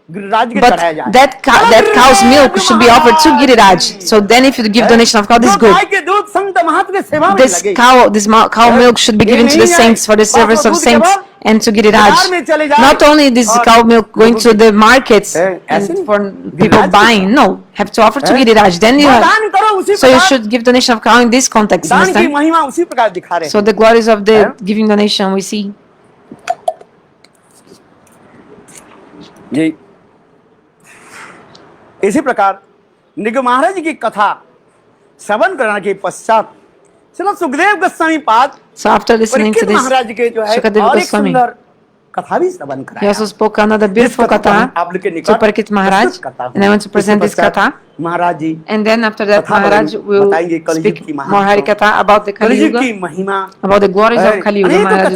But that cow's milk should be offered to Giriraj. So then if you give donation of cow, this is good. This cow milk should be given to the saints for the service of saints and to Giriraj. Not only this cow milk going to the markets and for people buying, no, have to offer to Giriraj. Then you so you should give donation of cow in this context. Understand? So the glories of the giving donation we see. इसी प्रकार निगम महाराज जी की कथा श्रवण करने के पश्चात श्री सुखदेव गोस्वामी पाद परीक्षित महाराज के जो है और एक सुंदर कथा भी श्रवण कराया. He also spoke another beautiful katha to Parikshit Maharaj, and I want to present this katha. Maharaj ji, and then after that Maharaj will speak more Harikatha about the Kali Yuga, about the glories of Kali Yuga. Maharaj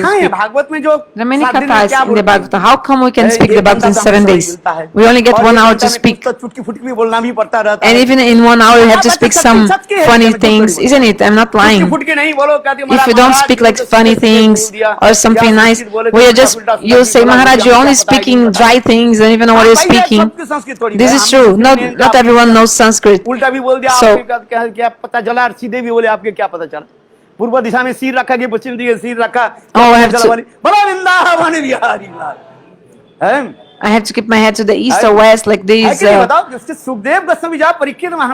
will speak. There are many kathas in the Bhagavatam. How come we can speak the Bhagavatam in 7 days? We only get 1 hour to speak, and even in 1 hour you have to speak some funny things, isn't it? I'm not lying. If you don't speak like funny things or something nice, you'll say, Maharaj, you're only speaking dry things, don't even know what you're speaking. This is true. Not everyone knows Sanskrit. उल्टा भी बोल दिया, आपके क्या पता चला, और सीधे भी बोले आपके क्या पता चला. पूर्व दिशा में सिर रखा, पश्चिम दिशा में सिर रखा. बड़ा वृंदावन बिहारी लाल. I have to keep my head to the east or west like this.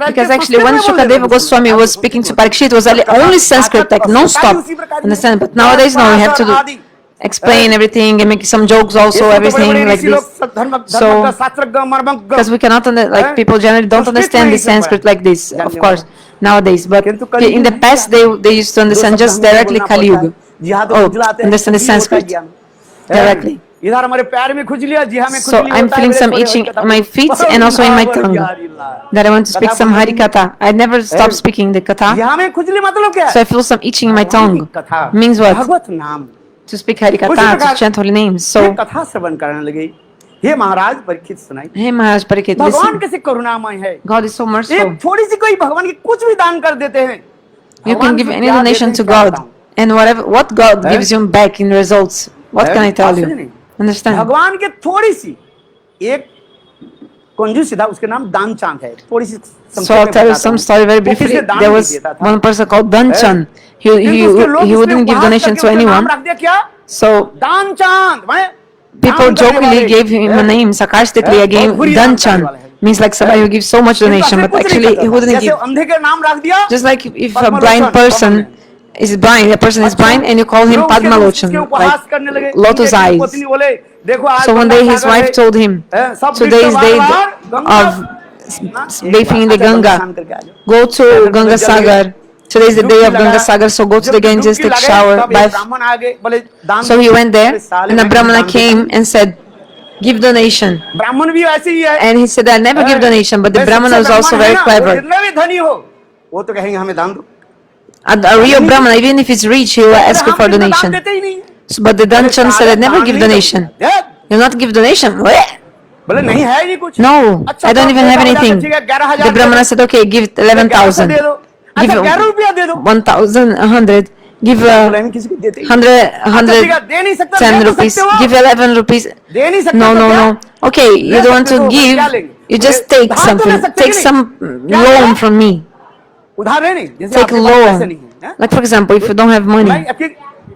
Because actually when Shukadeva Goswami was speaking to Parikshit, it was only Sanskrit, like non-stop. Understand? But nowadays, no, we have to explain everything and make some jokes also, everything like this. So, because we cannot, like people generally don't understand the Sanskrit like this, of course, nowadays. But in the past, they used to understand just directly Kali Yuga. Oh, understand the Sanskrit directly. So I'm feeling some itching in my feet and also in my tongue, that I want to speak some Harikatha. I never stop speaking the Katha. So I feel some itching in my tongue. Means what? To speak Harikatha, to chant holy names. So, हे महाराज परीक्षित सुनाई. Hey Maharaj Parikshit, भगवान कैसे करुणामय है. God is so merciful. थोड़ी सी कोई भगवान की कुछ भी दान कर देते हैं. You can give any donation to God, and what God gives you back in results, what can I tell you? Understand? भगवान के थोड़ी सी एक कंजूसी था, उसके नाम दानचांद है. थोड़ी सी. So I'll tell you some story very briefly. There was one person called Danchan. He wouldn't give donation to anyone. So people jokingly gave him a name, sarcastically again, Danchan. Means like somebody who gives so much donation, but actually he wouldn't give. Just like if a blind person is blind, a person is blind, and you call him Padmalochan, like lotus eyes. So one day his wife told him, today is day of bathing in the Ganga. Go to Ganga Sagar. Today is the day of Ganga Sagar, so go to the Ganges, take shower, bath. So he went there, and a Brahmana came and said, give donation. And he said, I never give donation, but the Brahmana was also very clever. वो तो कहेंगे हमें दान दो। A real Brahmana, even if he's rich, he will ask you for donation. But the Danchan said, I never give donation. You'll not give donation? What? बोले नहीं है ही कुछ। No, I don't even have anything. The Brahmana said, okay, give 11,000. Give 1,100. Give 110 rupees. Give 11 rupees. No. Okay, you don't want to give. You just take something. Take some loan from me. Take loan. Like for example, if you don't have money.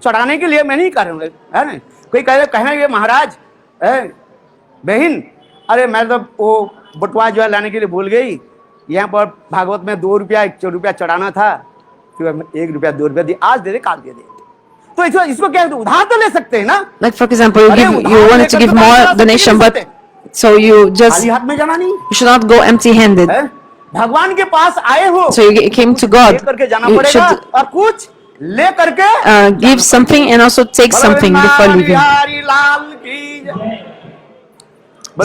चढ़ाने के लिए मैं नहीं कर रहा हूँ, है ना? कोई कहेंगे महाराज, बहन, अरे मैं तो वो बटुआ जो है लाने के लिए भूल गई, यहाँ पर भागवत में 2 रुपया 1 रुपया चढ़ाना था, फिर 1 रुपया 2 रुपया दी, आज दे दे काल दे दे। तो इसको क्या उधार तो ले सकते हैं ना? Like for example, you wanted to give more donation, but so you just हाथ में जाना नहीं, you should not go empty-handed. भगवान के पास आए हो, So you came to God. करके जाना You पड़ेगा should और कुछ ले करके give something and also take something before leaving.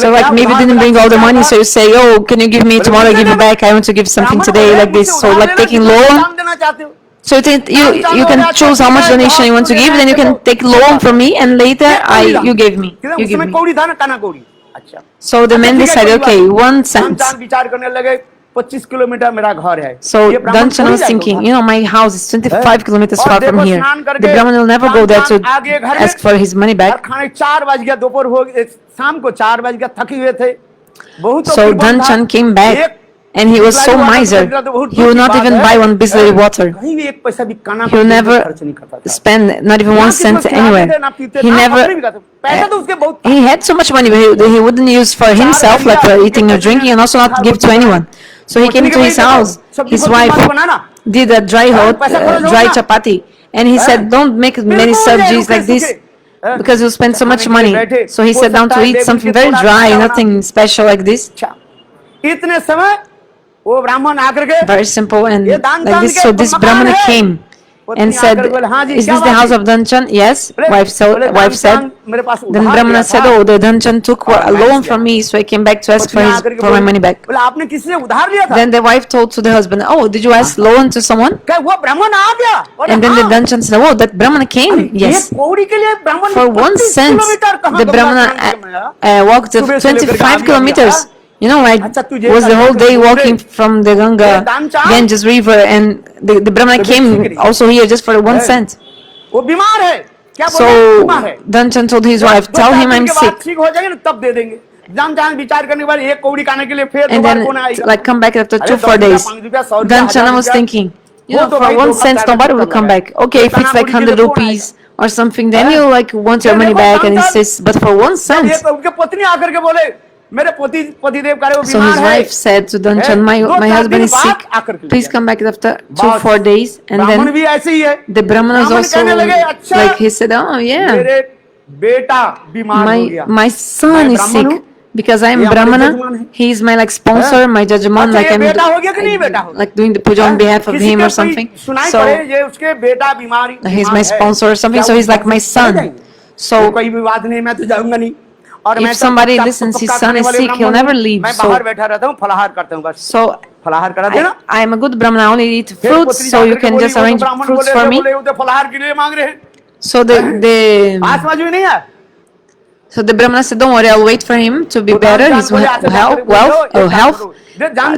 So like maybe you didn't bring all the money, so you say, oh, can you give me tomorrow? Give you back. I want to give something today, like this. So like taking loan. So you can choose how much donation you want to give, then you can take loan from me, and later you give me. So the man decided, okay, 1 cent. 25 kilometre मेरा घर है। So Danchan was thinking, my house is 25 kilometers far from here. The Brahman will never go there to ask for his money back. खाने 4 बज गया, दोपहर हो गया, शाम को 4 बज गया, थके हुए थे। So Danchan came back and he was so miser. He would not even buy 1 bisley water. He would never spend not even 1 cent anywhere. He had so much money, but he wouldn't use for himself, like for eating or drinking, and also not give to anyone. So he came to his house. His wife did a dry chapati, and he said, don't make many sabjis like this, because you'll spend so much money. So he sat down to eat something very dry, nothing special like this. Very simple and like this. So this Brahmana came and said, is this the house of Danchan? Yes, wife said. Then Brahmana said, oh, the Danchan took a loan from me, so I came back to ask for my money back. Then the wife told to the husband, oh, did you ask loan to someone? And then the Danchan said, oh, that Brahmana came? Yes. For 1 cent, the Brahmana walked 25 kilometers. I was the whole day walking from the Ganges river, and the Brahmana came also here just for 1 cent. So Danchan told his wife, tell him I'm sick. And then like come back after 2-4 days. Danchan was thinking, for 1 cent nobody will come back. Okay, if it's like 100 rupees or something, then you like want your money back, and he says, but for 1 cent. So his wife said to Danchan, my husband is sick, please come back after 2-4 days. And then the Brahmanas also, like he said, oh yeah, my son is sick, because I am Brahmana, he is my like sponsor, my judgment, like I'm like doing the puja on behalf of him or something. So he's my sponsor or something, so he's like my son. So if somebody listens, his son is sick, he'll never leave. So I am a good Brahmana, I only eat fruits, so you can just arrange fruits for me. So the Brahmana said, don't worry, I'll wait for him to be better, his health.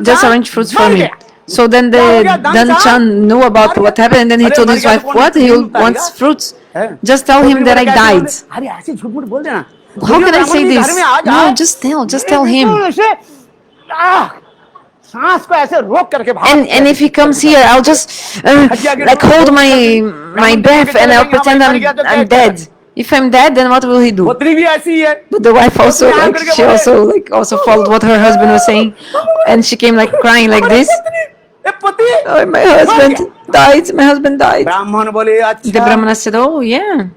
Just arrange fruits for me. So then the Danchan knew about what happened, and then he told his wife, what? He wants fruits. Just tell him that I died. How can I say this? No, just tell him. And if he comes here, I'll just like hold my breath, and I'll pretend I'm dead. If I'm dead, then what will he do? But the wife also, like, she also followed what her husband was saying, and she came like crying like this. Oh, my husband died. My husband died. The Brahmana said, oh yeah.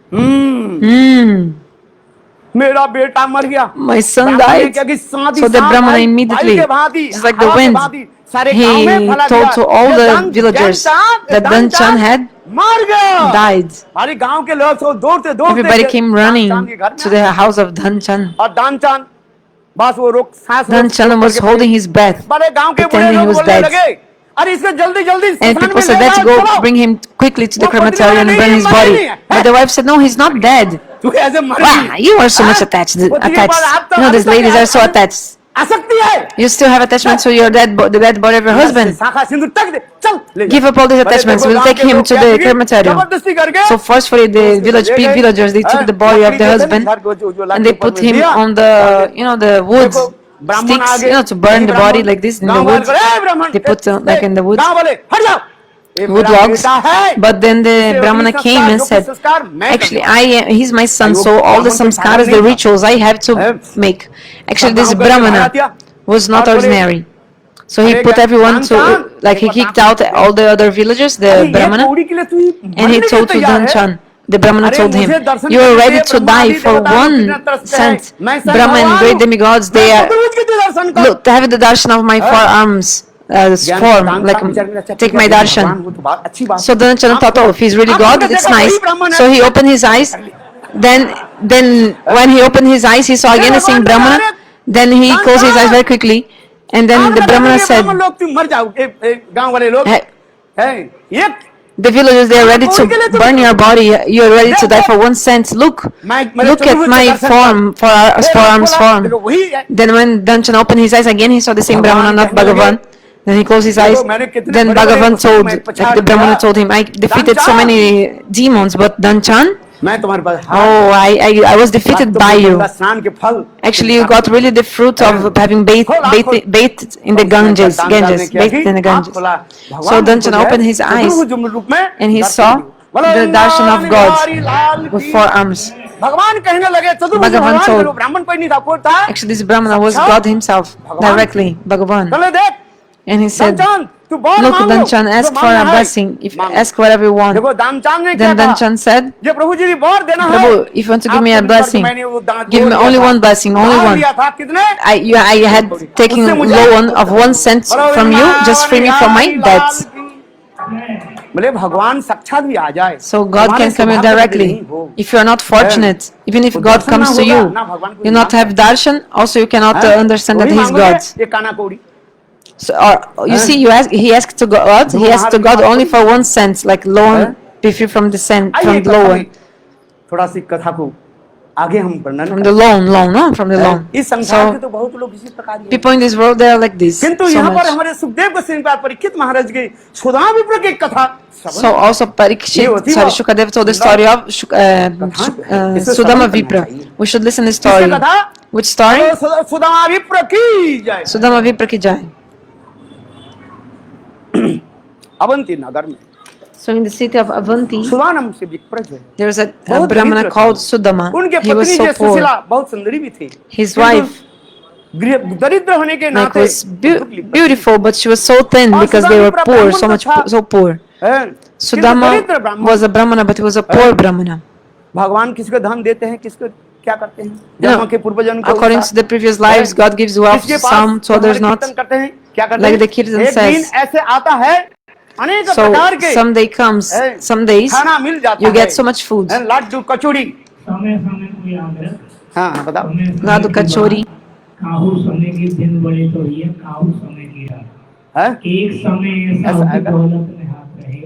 My son died. So the Brahmana immediately, just like the wind, he told to all the villagers that Danchan had died. Everybody came running to the house of Danchan. Danchan was holding his breath, pretending he was dead. अरे इसको जल्दी जल्दी And people said, let's go bring him quickly to the crematorium and burn his body. But the wife said, no, he's not dead. तू ऐसे मर Wow, गई। you are so much attached. You know, these ladies are so attached. आसक्ति है। You still have attachment to your the dead body of your husband. शाखा सिंदूर तक दे, चल ले जा। Give up all these attachments. We'll take him to the crematorium. जबरदस्ती करके So forcefully, the villagers, they took the body of the husband and they put him on the, you know, the wood sticks, you know, to burn the body like this in the wood. They put like in the wood. गाँव वाले हट जाओ। Wood logs. But then the Brahmana came and said, actually, he's my son, so all the samskaras, the rituals I have to make. Actually, this Brahmana was not ordinary. So he put everyone to, like he kicked out all the other villagers, the Brahmana, and he told to Dhanchan. The Brahmana told him, you are ready to die for 1 cent. Brahma and great demigods, they are, look, to have the darshan of my forearms. Form, like take my darshan. So Dhanchan thought, oh, if he's really God, it's nice. So he opened his eyes. Then when he opened his eyes, he saw again the same Brahmana. Then he closed his eyes very quickly. And then the Brahmana said, the villagers, they are ready to burn your body. You are ready to die for 1 cent. Look at my forearms form. Then when Dhanchan opened his eyes again, he saw the same Brahmana, not Bhagavan. Then he closed his eyes. Then Bhagavan told, like the Brahmana told him, I defeated so many demons, but Dhanchan, oh, I was defeated by you. Actually, you got really the fruit of having bathed in the Ganges, bathed in the Ganges. So Dhanchan opened his eyes and he saw the darshan of God with 4 arms. Bhagavan told, actually this Brahmana was God himself, directly, Bhagavan. And he said, look, Dhanchan, ask for a blessing. Ask whatever you want. Then Dhanchan said, Prabhu, if you want to give me a blessing, give me only one blessing, only one. I had taken loan of 1 cent from you, just free me from my debts. So God can come here directly. If you are not fortunate, even if God comes to you, you not have darshan, also you cannot understand that He is God. So, you see, he asked to God. He asked to God only for 1 cent, like loan, be free from the loan. From the loan, no, from the loan. So people in this world, they are like this. So also Parikshit, Shukadev told the story of Sudama Vipra. We should listen to the story. Which story? Sudama Vipra ki jai. Avanti नगर में So in the city of Avanti, there was a Brahmana called Sudama. He was so poor. His wife was beautiful, but she was so thin because they were poor, so poor. Sudama was a Brahmana, but he was a poor Brahmana. भगवान किसको धन देते हैं, किसको क्या करते हैं? जन्म के पूर्वजन्म को according to the previous lives, God gives wealth to some, to others not. Like the Kirtan says. So some day comes, some days you get so much food. Laddu कचौड़ी, हाँ बताओ, लाडू कचौड़ी. काहू समय की दिन बड़े तो ये काहू समय की रात. एक समय ऐसा हो कि दौलत में हाथ रहे,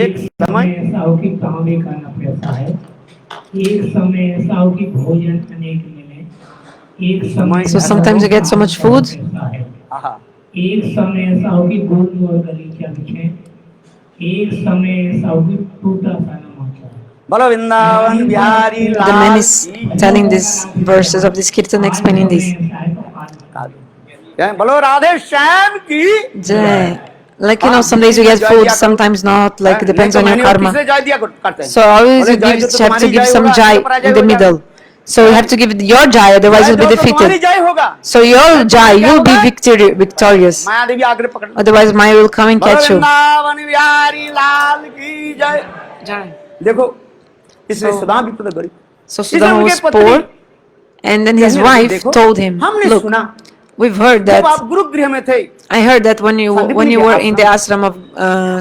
एक समय ऐसा हो कि तांबे का न पैसा है, एक समय ऐसा हो कि भोजन अनेक मिले, एक समय. So sometimes you get so much food. एक समय ऐसा हो कि गोलू और गलीचा बिछे, एक समय ऐसा हो कि टूटा सा न माचा. बोलो वृंदावन बिहारी लाल. The man is telling these verses of this Kirtan, explaining this. बोलो राधे श्याम की जय. Like, you know, some days you get food, sometimes not, like depends on your karma. So always you have to give some jai in the middle. So you have to give your jai, otherwise you'll be defeated. So your jai, you'll be victorious. Otherwise Maya will come and catch you. So Sudama was poor, and then his wife told him, look, we've heard जब that. आप गुरुगृह में थे, I heard that when you were in the ashram of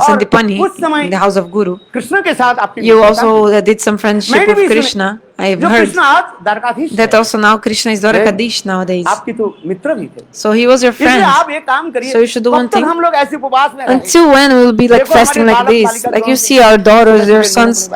Sandipani, उस समय in the house of Guru, Krishna के साथ आपकी you मित्रता थी। also did some friendship मैंने with भी सुना- Krishna. I've जो heard कृष्ण आज द्वारकाधीश that है, also now Krishna is Dwarakadish nowadays. आपकी तो मित्र भी थे। So he was your इसलिए friend. आप एक काम करिए, So you should do one कब तक thing. हम लोग ऐसे उपवास में रहें? Until when we will be like देखो, fasting हमारे like बालक this? बालिका Like you दोनों see our daughters, their sons,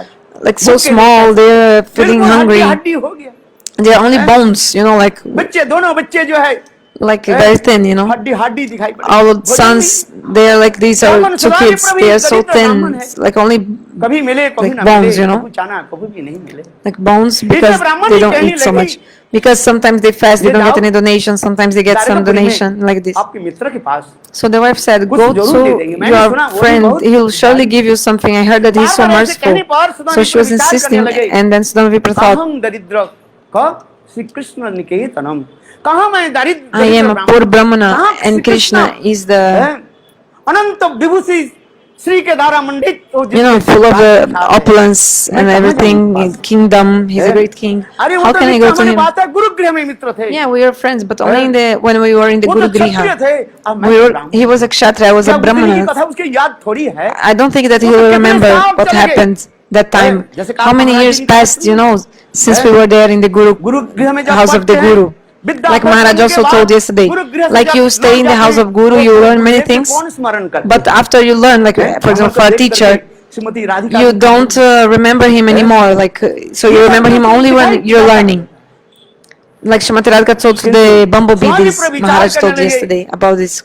like so small, they're feeling बिल्कुल hungry. हड्डी हो गया। They're only bones, you know, like दोनों बच्चे जो है very thin, you know. हड्डी दिखाई पड़े। Our sons, they're like these are two kids. They are so thin, like only कभी मिले कभी like ना bones, मिले, you know. कभी चाना कभी भी नहीं मिले। like bones because they don't eat so much. Because sometimes they fast, they don't get any donation. Sometimes they get some donation like this. आपके मित्र के पास So the wife said, "Go to your friend. He'll surely give you something. I heard that he's so merciful." So she was insisting, and then Sudama Vipra thought, अहं दरिद्र क श्री कृष्ण निकेतनम, कहाँ मैं दरिद्र I am a poor Brahmana, and Krishna is the, अनंत विभूषि श्री के द्वारा मंडित, you know, full of opulence and everything, kingdom. He's a great king. अरे वो How तो can I Mitra go to हमारी him? बात है, गुरुगृह में मित्र थे। Yeah, we were friends, but only in the when we were in the वो तो Guru क्षत्रिय Griha. थे, अब मैं We were, ब्राह्मण। he was a kshatriya, I was क्या a उस दिन की Brahmana. कथा उसकी याद थोड़ी है? I don't think that he will remember what happened that time. How many years passed, you know, since we were there in the Guru गुरुगृह में जब house of the पढ़ते हैं, Guru. विद्या Like प्राप्त Maharaj करने also के बाद told yesterday, गुरुगृह से like जब you stay in the लौट house जाते of Guru, हैं, you तो learn many गुरुदेव के things. कौन स्मरण करते But after you learn, like हैं? for example, for a देख teacher, करके Shrimati Radhika you ji don't remember him anymore. Like so, you remember him only when you're learning. Like Shrimati Radhika told to the bumblebee, this Maharaj told yesterday about this.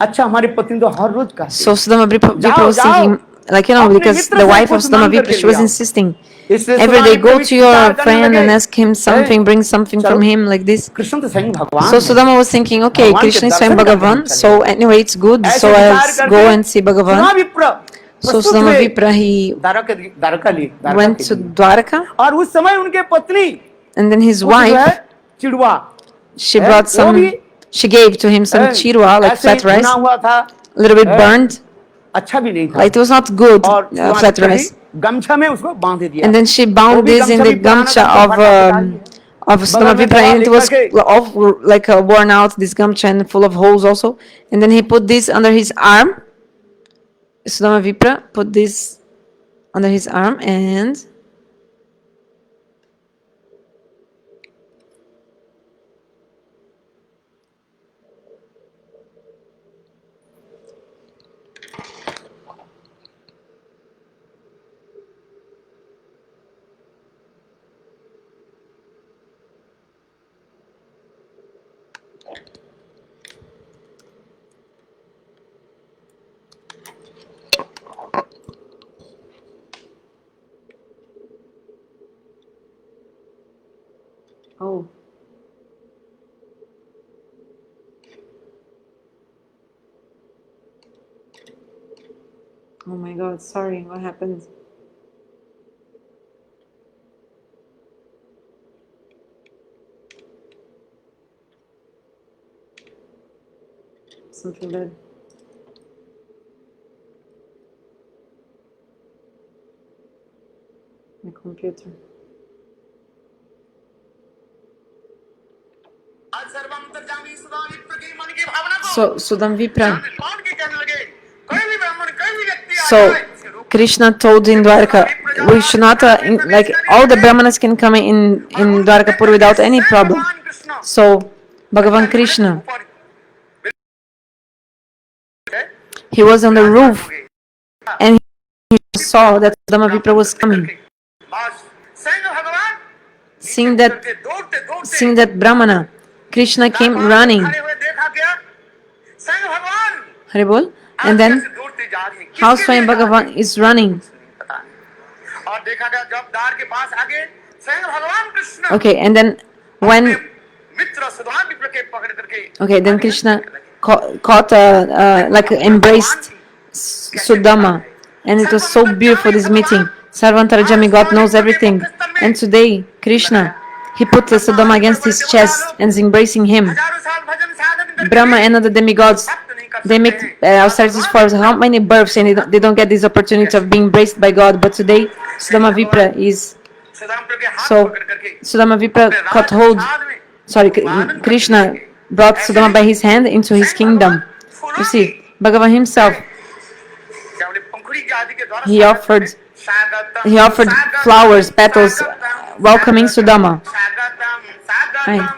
अच्छा हमारी पत्नी तो हर रोज का So Sudama Vipra was thinking, like, you know, because the wife of Sudama Vipra, she was insisting, every day go to your friend and ask him something, bring something from him, like this. Krishna तो स्वयं भगवान So है। Sudama was thinking, okay, Krishna is Swayam Bhagavan, so anyway, it's good, so I'll go and see Bhagavan. So Sudama Vipra, he Dwarka went to Dwaraka, और उस समय उनके पत्नी and then his वो जो है wife, चिड़वा she brought some, she gave to him some chirwa, like ऐसे flat rice, भुना हुआ था, a little bit burned, अच्छा भी नहीं था, like it was not good, और flat rice. गमछा में उसको बांध दिया, And then she bound this in the gamcha of Sudama Vipra, and it was all like worn out, this gamcha, and full of holes also. And then he put this under his arm. Sudama Vipra put this under his arm, and oh. Oh my God, sorry, what happened? Something bad. My computer. So Sudama Vipra. So Krishna told in Dwarka, we should not like all the Brahmanas can come in Dwarkapur without any problem. So Bhagavan Krishna, he was on the roof and he saw that Sudama Vipra was coming. Seeing that Brahmana, Krishna came running. Haribol. And then how Swayam Bhagavan is running. Okay, and then when then Krishna caught like embraced Sudama, and it was so beautiful, this meeting. Sarvantarajami, God knows everything. And today Krishna, he put Sudama against his chest and is embracing him. Brahma and other demigods, they make austerities for how many births, and they don't get this opportunity of being embraced by God. But today Sudama Vipra is, so Sudama Vipra caught hold, sorry, Krishna brought Sudama by his hand into his kingdom. You see, Bhagavan himself, he offered flowers, petals, welcoming Sudama. Right.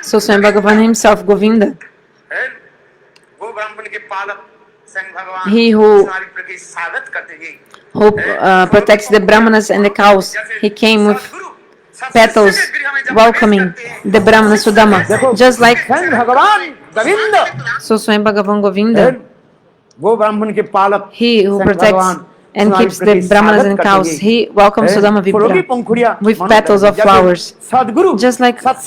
So Swayam Bhagavan himself, Govinda, he who protects the brahmanas and the cows, he came with petals welcoming the brahmana Sudama, just like so Swayam Bhagavan Govinda, he who protects and keeps the brahmanas and cows, he welcomes Sudama Vipra with petals of flowers. Just like when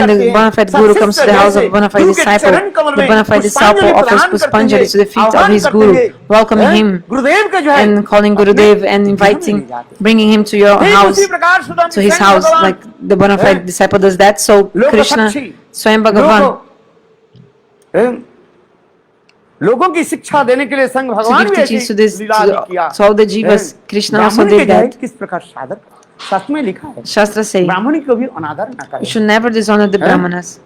the bona fide guru comes to the house of a bona fide disciple, the bona fide disciple offers Puspanjali to the feet of his guru, welcoming him and calling Gurudev and inviting, bringing him to your house, to his house, like the bona fide disciple does that. So Krishna, Swayam Bhagavan, लोगों की शिक्षा देने के लिए संघ भगवान भी ऐसी लीला किया। So all the jivas, Krishna also did that. किस प्रकार साधक शास्त्र में लिखा है, Shastra say, ब्राह्मणी को भी अनादर न करे। you should never dishonor the brahmanas.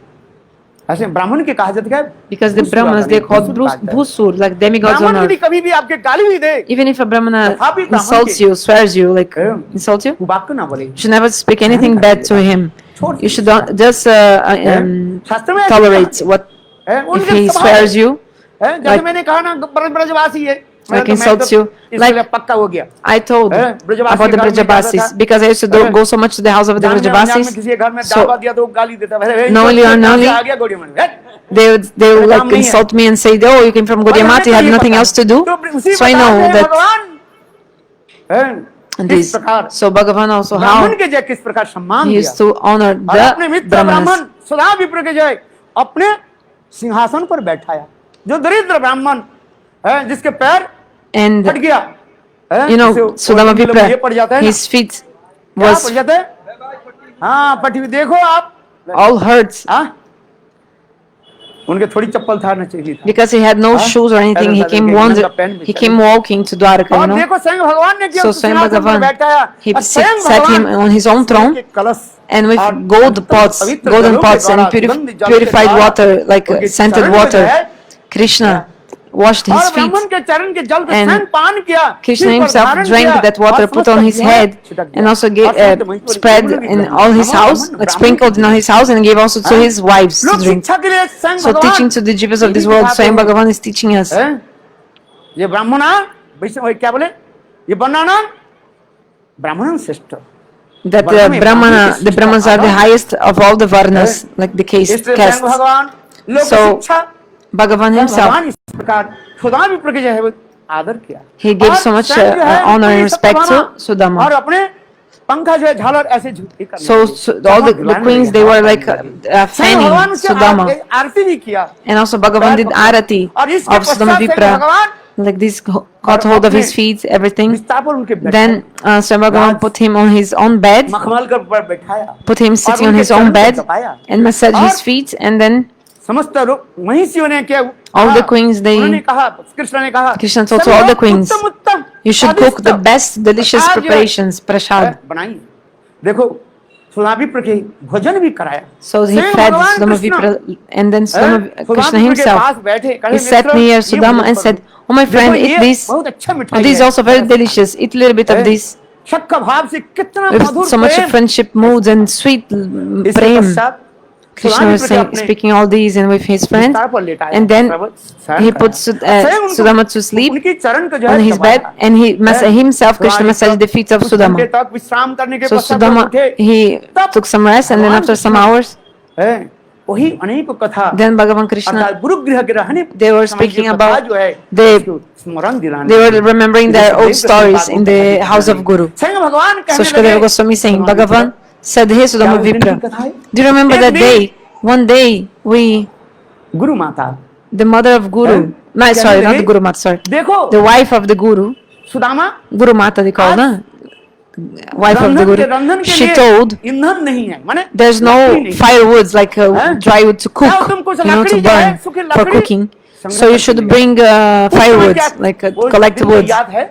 ऐसे ब्राह्मण के कहा जाता है, because the brahmanas they are called bhusur, like demigods on earth. कभी भी आपके गाली भी दे, even if a brahmana insults you, swears you, like insults you, वाक्य ना बोले, you should never speak anything bad to him. You should not just tolerate what if he swears you. जैसे मैंने कहा ना ब्रजवासी है, like insults you, like पक्का हो गया। I told about the Brajavasis because I used to go so much to the house of the Brajavasis. So knowingly or unknowingly, they would like insult me and say, "Oh, you came from Gaudiya Math, you had nothing else to do." So I know that. And this, so Bhagavan also how he used to honor the Brahmanas. अपने सिंहासन पर बैठाया, जो दरिद्र ब्राह्मण है, जिसके पैर फट गया, you know, Sudama Vipra, his feet was हाँ पटी, देखो आप all hurts, उनके थोड़ी चप्पल था ना चाहिए था, because he had no shoes or anything. He came walking to Dwarka, you know. So Swayam Bhagavan, he set him on his own throne, and with golden pots and purified water, like scented water, Krishna washed his feet, and Krishna himself drank that water, put on his head, and also spread in all his house, like sprinkled in all his house, and gave also to his wives to drink. So teaching to the jivas of this world, Swayam Bhagavan is teaching us. ये ब्राह्मणा क्या बोले, ये बनाना ब्राह्मण श्रेष्ठ, that the Brahmanas are the highest of all the Varnas, like the castes. So Bhagavan himself, he gave so much honor and respect to Sudama. So all the queens, they were like fanning Sudama. And also Bhagavan did arati of Sudama Vipra, like this, caught hold of his feet, everything. Then Swayam Bhagavan put him on his own bed, put him sitting on his own bed, and massaged his feet, and then all the queens, Krishna told to all the queens, you should cook the best delicious preparations, prasad. So he fed Sudama Vipra, and then Krishna himself, he sat near Sudama and said, "Oh my friend, eat this. Oh, this is also very delicious. Eat a little bit of this." With so much friendship moods and sweet prem. Krishna was speaking all these and with his friend, and then he put Sudama to sleep on his bed, and he himself, Krishna, massaged the feet of Sudama. So Sudama, he took some rest, and then after some hours, then Bhagavan Krishna, they were speaking about they were remembering their old stories in the house of Guru. So Shukadeva Goswami saying, Bhagavan said, "Hey Sudama Vipra, do you remember that day? One day we, Guru Mata, the mother of Guru, no, sorry, not the Guru Mata, sorry, the wife of the Guru, Sudama, Guru Mata they call, no? wife of the Guru, रंधन के she लिए told, ईंधन नहीं है, माने there's no लकड़ी नहीं है। firewoods like dry wood to cook, क्या तुम कुछ you know, to लकड़ी जो है, burn सूखी for लकड़ी cooking. संग्रह So you करके should लिया। bring उस समय firewoods, क्या- like वो collect दिन को woods. याद है?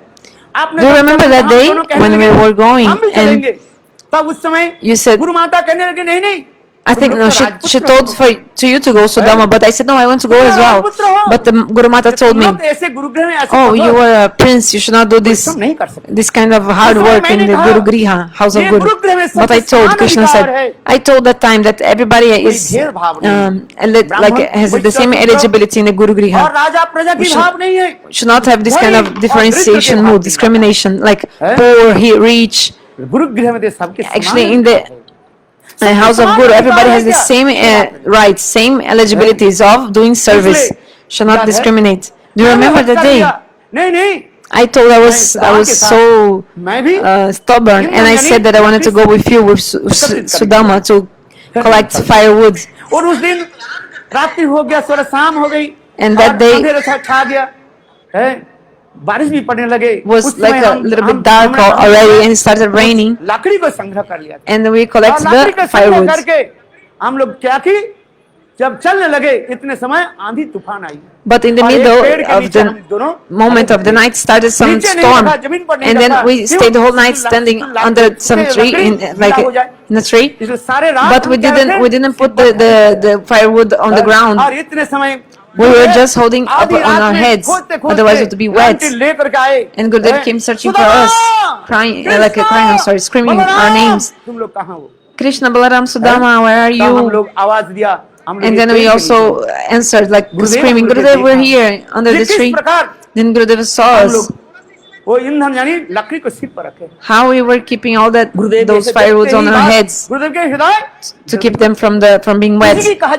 आपने Do you जब remember हम that day दोनों कहने when we लगे, were going हम भी and चलेंगे। तब उस समय you said, गुरु माता कहने लगी नहीं नहीं I think no, she told to you to go Sudama, but I said no, I want to go as well. But the Guru Mata told me, ऐसे गुरुगृह में ऐसे oh, you are a prince, you should not do this नहीं कर सकते। this kind of hard work in the Guru Griha, house of Guru. But I told, Krishna said, I told that time that everybody is like has the same eligibility in the Guru और Griha. राजा प्रजा की भाव नहीं है। Should not have this kind of differentiation mood, discrimination, like poor, rich. गुरुगृह में सबके Actually, in the house of Guru, everybody has the same rights, same eligibilities of doing service. Should not discriminate. Do you remember the day? नहीं नहीं I told I was so मैं भी stubborn, and I said that I wanted to go with you with Sudama to collect firewood. और उस दिन रात्रि हो गया, थोड़ा शाम हो गई, And that day अंधेरा सा छा गया, है बारिश भी पड़ने लगे, was like a little bit dark already, and it started raining. लकड़ी को संग्रह कर लिया, And we collected लकड़ी the को संग्रह firewood. करके हम लोग क्या की, जब चलने लगे इतने समय आंधी तूफान आई। But in the middle of the moment of the night started some storm, and then we stayed the whole night standing under some tree in a tree. But we didn't put the firewood on the ground. और इतने समय We were just holding up on our heads, otherwise it would be wet. And Gurudev came searching for us, crying, screaming our names. तुम लोग कहाँ हो? Krishna, Balaram, Sudama, where are तब हम you? लोग आवाज दिया, And then we also answered, like screaming, Gurudev, we're here under the tree. Then Gurudev saw us. वो ईंधन यानी लकड़ी को सिर पर रखे, How we were keeping all those firewoods on our heads गुरुदेव के हृदय to keep them from being wet.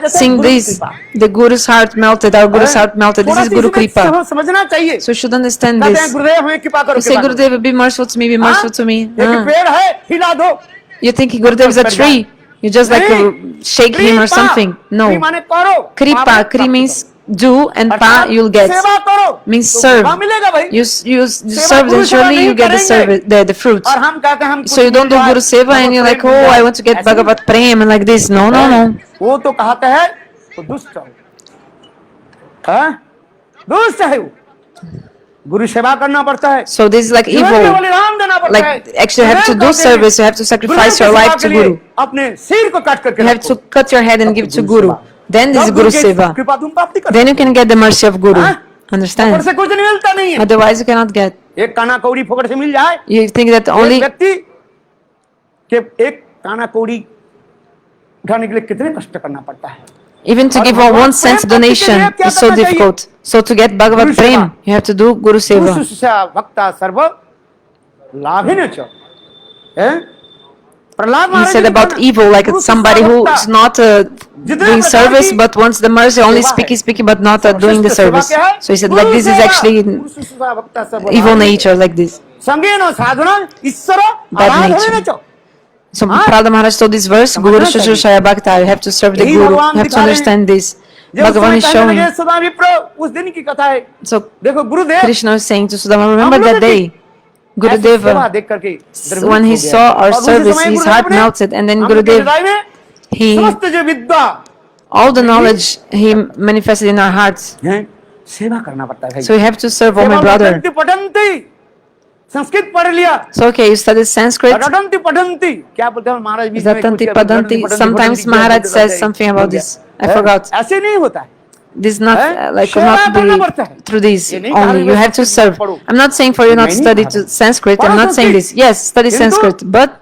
Sing this, the Guru's heart melted, our Guru's heart melted. This is Guru Kripa. समझना चाहिए। So you should understand कहते this. हैं गुरुदेव हमें कृपा करो, You say, Gurudev, be merciful to me, be merciful to me. एक पेड़ है, हिला दो। You think Gurudev is a tree? You just like shake him or something. No. माने करो, Kripa, Kri means do, and Pa you'll get. सेवा करो, Means serve. मिलेगा भाई। You serve, then surely you get the fruit. और हम कहते हैं हम So you don't do Guru Seva and you're like, oh, I want to get Bhagavat Prem and like this. No, no, no. वो तो कहते हैं वो दुष्ट है, हाँ? दुष्ट है वो, गुरु सेवा करना पड़ता है। So this is like evil. Like actually you have to do service, you have to sacrifice your life to Guru. अपने सिर को काट करके You have to cut your head and give it to Guru. Then this is Guru Seva. कृपा तुम प्राप्ति कर, Then you can get the mercy of Guru. Understand? से कुछ नहीं मिलता नहीं है। Otherwise you cannot get. एक काना कौड़ी फोकट से मिल जाए, You think that एक only व्यक्ति के एक काना कौड़ी उठाने के लिए कितने कष्ट करना पड़ता है। even to give a 1 cent donation is so difficult. So to get Bhagavat Prem, you have to do Guru Seva. भक्ता सर्व लाभिन च, He said about evil, like somebody who is not doing service but wants the mercy, only speaking but not doing the service. So he said like this is actually evil nature, like this. Bad nature. So Prabhupada Maharaj told this verse, Guru Shushushaya Bhakta, you have to serve the Guru, you have to understand this. Bhagavan is showing. So Krishna was saying to Sudama, remember that day, Gurudeva, when he saw our service, his heart melted, and then Gurudev, he, all the knowledge he manifested in our hearts. So we have to serve, oh my brother. Sanskrit पढ़ लिया, So okay, you studied Sanskrit. रटंती पढ़ंती क्या बोलते हैं महाराज बीच में Zatanti कुछ Padanti. Sometimes Maharaj says something about this. I forgot. ऐसे नहीं होता है, This is not like could not be through this only. You have to serve. I'm not saying for you not study to Sanskrit. I'm not saying this. Yes, study Sanskrit, but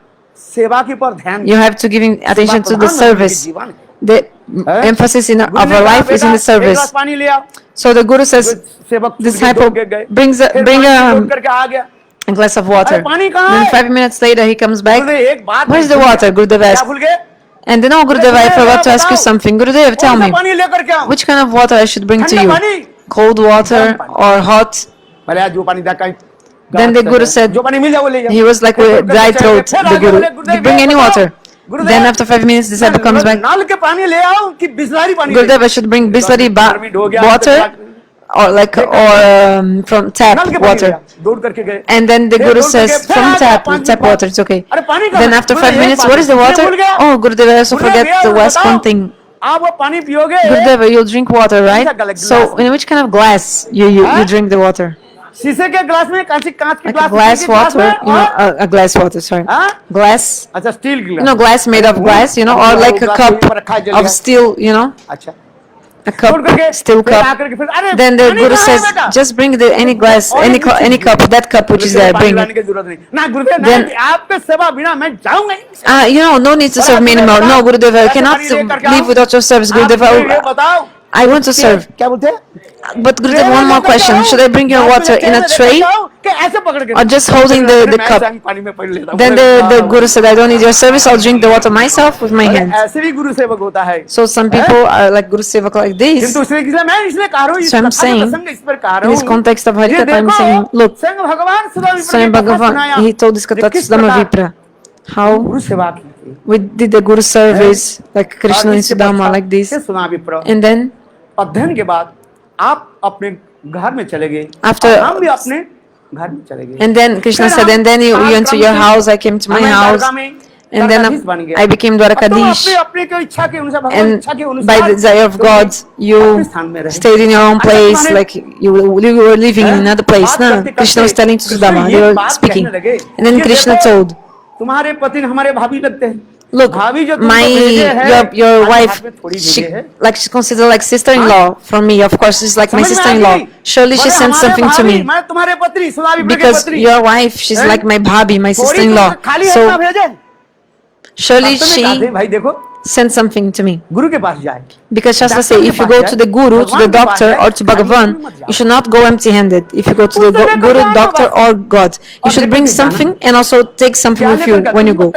सेवा के पर ध्यान you have to give attention to the service. The emphasis in of our life is in the service. पानी लिया, So the Guru says, disciple bring a glass of water. Then 5 minutes later he comes back. Where's the water? Gurudev asked. And then, oh Gurudev, I forgot to ask you something. Gurudev, tell me, which kind of water I should bring to you? Cold water or hot? Then the Guru said, he was like with dry throat, the Guru. You bring any water. Then after 5 minutes, the disciple comes back. Gurudev, I should bring Bislari water from tap नल के पानी water. गया, दौड़ करके गए। And then the फिर Guru दौड़ says, करके फिर from आ गया, tap 5 मिनट water, बाद। it's okay. अरे पानी कहाँ Then है? after बोले, 5 एक minutes, बात what is the है, water? भूल गया। Oh, Gurudeva, I also बोले, forget भैया, to ask बताओ, one thing. आप वो पानी पियोगे? Gurudeva, you'll drink water, सा right? glass So, में? in which kind of glass you हाँ? drink the water? शीशे के ग्लास में, कांच के Like glass a glass steel के ग्लास water, में, you know, और a glass water, sorry. हाँ? Glass, अच्छा steel you know, glass made of glass, you know, or like a cup of steel, you know, अच्छा a cup, steel फिर cup. आकर के फिर अरे Then the पानी Guru कहाँ है says, बेटा? just bring any glass, और any नीचे cup, that cup which is there, पानी bring लाने it. की जरूरत नहीं ना गुरुदेव Then- नहीं आपके सेवा बिना मैं जाऊंगा ही नहीं। You know, no need to serve me anymore. No, Gurudeva, I cannot live without your service, Gurudeva. आप मुझे ये बताओ I want to serve. क्या बोलते हैं? But Gurudeva, one more question. Should I bring your water in a tray कि ऐसे पकड़ के or just holding the cup? पानी में पढ़ लेता हूँ। Then the Guru said, I don't need your service. I'll drink the water myself with my अरे hands. ऐसे भी गुरु सेवक होता है So some people are like Guru Sevak like this. किंतु इसलिए कह रहा हूँ इस So I'm कथा के saying, प्रसंग इस पर कह In रहा this हूँ context of ये Harikatha, I'm देखो, saying, look, स्वयं भगवान Sudama Swami Bhagavan, he told this Katha to Sudama Vipra. How गुरु सेवा की थी। we did the Guru service, like Krishna and Sudama, like this. सुना विप्र And then अध्ययन के बाद आप अपने घर में चले गए After- और हम भी अपने घर में चले गए And then Krishna said, and then you went to your house, I came to my house, and then I became Dwarakadish. अपने की इच्छा के अनुसार भगवान And इच्छा के अनुसार by the desire of God, you stayed in your own place, like you were living in another place. No, Krishna was telling to Sudama, they were speaking. And then Krishna told, तुम्हारे पति हमारे भाभी लगते हैं look, भाभी जो तुमको my भेजे हैं, your आज wife, हाथ में थोड़ी she भेजे हैं। like she's considered like sister-in-law for me. Of course, she's like my समझ में आ sister-in-law. गई? Surely she बोले, sent हमारे something to भाभी, me मैं तुम्हारे पत्नी सुना विप्र के because पत्नी your wife, she's हैं? like my bhabhi, my थोड़ी sister-in-law. तो खाली हाथ ना So भेजे surely वास्तव में कहते she हैं, भाई देखो sent something to me. गुरु के पास जाए Because Shastra say, if you go to the Guru, to the doctor, or to Bhagavan, you should not go empty-handed. If you go to the Guru, doctor, or God, you should bring something and also take something with you when you go.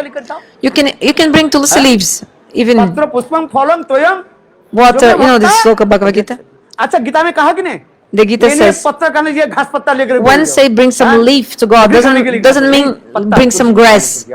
You can bring tulsi leaves, even पत्र पुष्पम फलम तोयम water. You know this sloka Bhagavad Gita. अच्छा गीता में कहा कि नहीं The Gita इन्हें says, पत्थर का नहीं घास पत्ता लेकर when say bring some leaf to God, doesn't mean bring some grass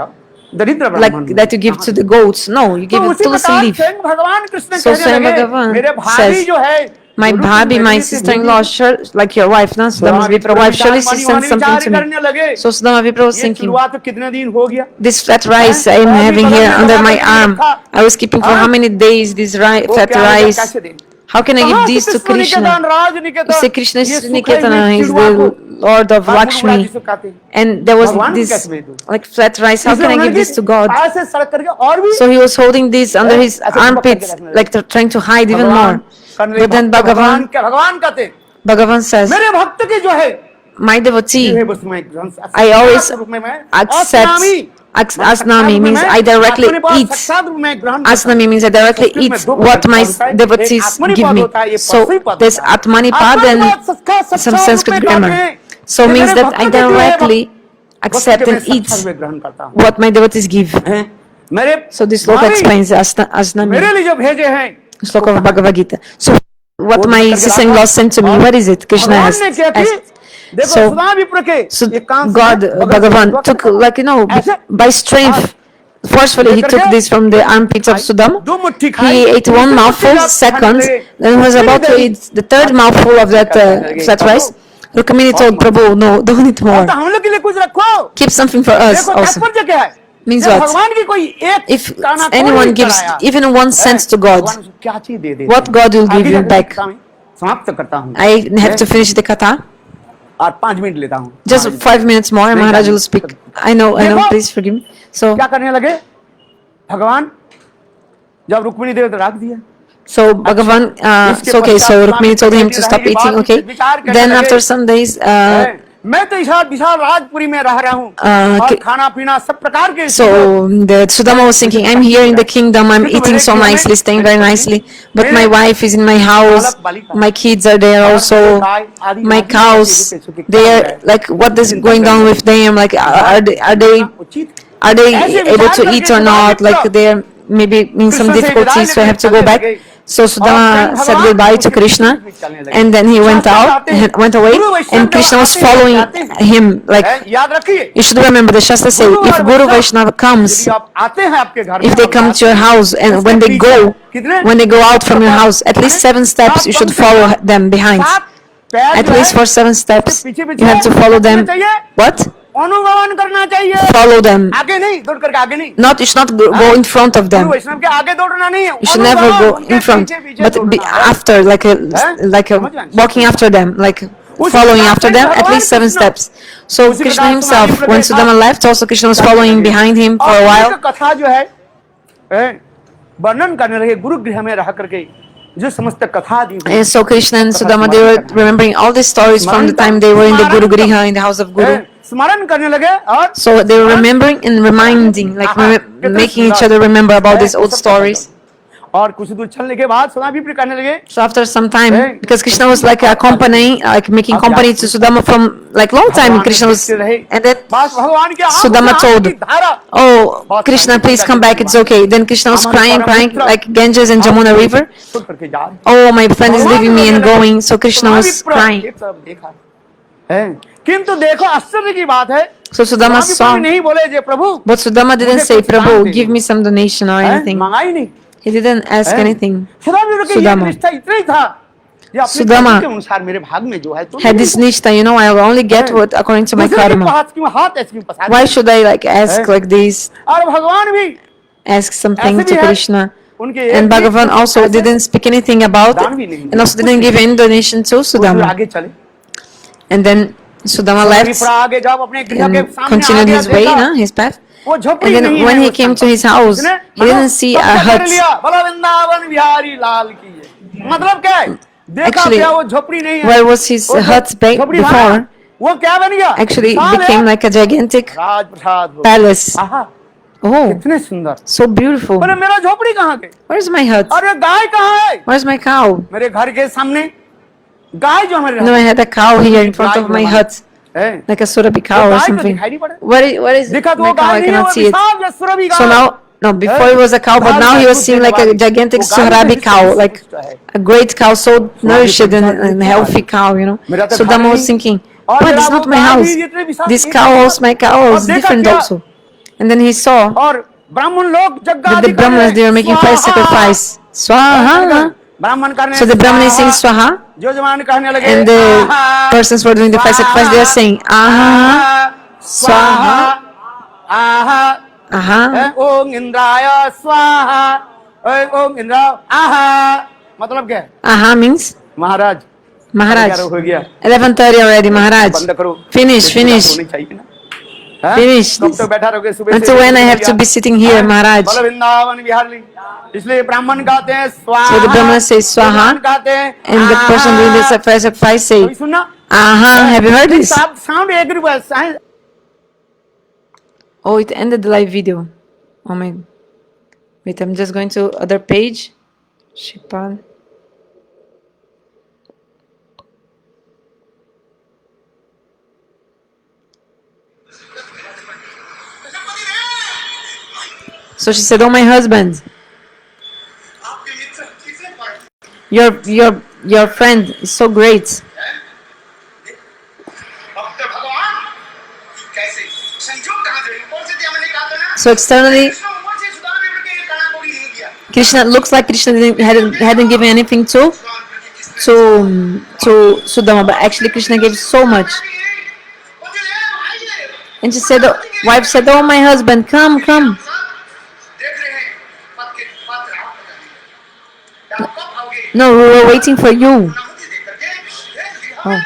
दरिद्र like ब्राह्मण that you give to the goats. No, you give तो it उसी tulsi प्रकार leaf. स्वयं भगवान कृष्ण So कहने Swami लगे Bhagavan मेरे भाभी says, जो है My गुरु bhabhi, की my मेरी से sister-in-law, sure, like your wife, no? Sudama Vipra wife, surely she sent something to me. So Sudama Vipra was ये thinking, शुरुआत तो कितने दिन हो गया this fat rice I am having here under my arm, I was keeping for how many days this वो fat क्या है, rice? कैसे दिन How can I कहाँ give से this to Krishna Niketan, Krishna? Raj You Niketan, say Krishna ये is सुखाई Niketana, हुई he's चिड़ुआ को the Lord of भगवान बुढ़ा जी Lakshmi. सुखाते हैं। And there was भगवान को this कैसे भेजूं? like flat rice, how can I give this to God? ऐसे सड़क करके और भी So he was holding this under his ऐसे armpits, पकड़ के like trying to hide even more. But then भगवान कहते हैं, Bhagavan says, मेरे भक्त की जो है my devotee, है बस मैं I always रूप में मैं accept. Asnami means I directly eat. Asnami means I directly eat what my devotees give me. So there's Atmani Pad and some Sanskrit grammar. So means that I directly accept and eat what my devotees give. So this sloka explains Asnami. मेरे लिए जो भेजे हैं Sloka of Bhagavad Gita. So what my sister-in-law sent to me, what is it? Krishna भगवान ने क्या asked. की देखो So- सुना विप्र के So ये कांस God, में भगवान Bhagavan सेवा took, करता like, you know, by strength, forcefully he took this from the armpits of Sudama. दो मुट्ठी खाई, He ate one mouthful, second, then was about to eat the third mouthful of that flat rice. Rukmini told Prabhu, no, don't eat more. तो हम लोग के लिए कुछ रखो Keep something for us देखो also. तात्पर्य क्या है Means जब what? भगवान की कोई एक If काना कोई anyone नहीं gives कराया, even 1 cent to God, भगवान उसको क्या चीज दे देते what हैं? God will give आगे you जाकर back? कथा में समाप्त करता हूँ I have to finish the katha. और 5 मिनट लेता हूँ Just 5 minutes more, and Maharaj will speak. I know, please forgive me. So, क्या करने लगे भगवान जब रुक्मिणी देव तो रख दिया so Bhagavan, so okay, so Rukmini told him to stop eating, okay? Then after some days, मैं तो विशाल राजपुरी में रह रहा हूँ और खाना पीना सब प्रकार के so the Sudama was thinking, I'm here in the kingdom, I'm eating so nicely, staying very nicely, but my wife is in my house, my kids are there also, my cows, they are, like, what is going on with them, like, are they able to eat or not, like, they're maybe in some difficulties, so I have to go back. So Sudama said goodbye to Krishna, and then he went away, and Krishna was following him. Like, याद रखिए you should remember, the Shastra say, if Guru Vaishnava comes, यदि आप आते हैं आपके घर if they come to your house, and when they go out from your house, at least 7 steps you should follow them behind. at least for 7 steps. You have to follow them. What? अनुगमन करना चाहिए, Follow them. आगे नहीं, दौड़ करके आगे नहीं, Not, you should not go in front of them. वैष्णव के आगे दौड़ना नहीं है, You should never go in front, but be after, like a walking after them, like following after them at least 7 steps. So Krishna himself, when Sudama left, also Krishna was following behind him for a while. कथा जो है वर्णन करने लगे गुरु गृह में रह करके जो समस्त कथा दी। And so Krishna and Sudama, they were remembering all these stories from the time they were in the Guru Griha, in the house of Guru. स्मरण करने लगे और So they were remembering and reminding, like making each other remember about these old stories. और कुछ दूर चलने के बाद सुदामा भी करने लगे। So after some time, because Krishna was like accompanying, like making company to Sudama from like long time, Krishna was, and then Sudama told, "Oh, Krishna, please come back. It's okay." Then Krishna was crying like Ganges and Jamuna River. Oh, my friend is leaving me and going. So Krishna was crying. किंतु देखो आश्चर्य की बात है, So Sudama saw, नहीं बोले जे प्रभु, but Sudama didn't say, "Prabhu, give me some donation or anything." मांगा ही नहीं। He didn't ask anything. Sudama Sudama के अनुसार मेरे भाग में जो है तो had this nishta, you know, I will only get what according to my karma. Why should I like ask like this? और भगवान भी Ask something to Krishna. And Bhagavan also didn't speak anything about it, and also didn't give any donation to Sudama. आगे चले And then Sudama left आगे जब अपने गृह के and सामने continued his way, his path. वो झोपड़ी And then नहीं when है he वो came to his house, he didn't see a hut. बोला वृंदावन बिहारी लाल की है। मतलब क्या है? देखा Actually, क्या वो झोपड़ी नहीं है? where was his hut before? वो क्या बन गया? Actually, it became like a gigantic राजप्रसाद हो। palace. आहा, Oh, कितने सुंदर। so beautiful. बोले मेरा झोपड़ी कहाँ गई? Where's my hut? और ये गाय कहाँ है? Where's my cow? मेरे घर के सामने गाय जो हमारे No, I had a cow here in front of my hut, like a Surabhi cow or something. What is देखा तो my वो cow? I गाय नहीं है, cannot वो see it. विशाल जो सुरभि गाय। So now, no, before it was a cow, but now he was seeing like a gigantic Surabhi cow, like a great cow, so nourished and healthy cow, you know. So Dhamma was thinking, but it's not my house. This cow house, my cow house, different also. And then he saw और ब्राह्मण लोग that the Brahmanas, they were making fire sacrifice. Swaha. ब्राह्मण करने So the Brahman is saying Swaha, जोजमान कहने लगे and the persons who were doing the fire sacrifice, they are saying Aha, Swaha, आहा Aha. ओम इंद्राय स्वाहा ओम इंद्र आहा मतलब क्या है? Aha means महाराज Maharaj. हो गया 11:30 already, Maharaj. बंद करो Finish. होनी चाहिए ना हाँ? Finish तुम this. तो बैठा रहोगे सुबह Until when I have to be sitting here, Maharaj? बोलो वृंदावन बिहारी इसलिए ब्राह्मण कहते हैं स्वाहा So the Brahmana says Swaha, ब्राह्मण कहते हैं and the person doing the fire sacrifice say अभी सुनना Aha. Have you heard this? sound agree with Oh, it ended the live video. Oh my. Wait, I'm just going to other page. Shipan. So she said, "Oh, my husband, your friend is so great." So externally, Krishna looks like Krishna hadn't given anything to Sudama, but actually Krishna gave so much. And she said, the wife said, "Oh, my husband, come, come. No, we were waiting for you. Oh.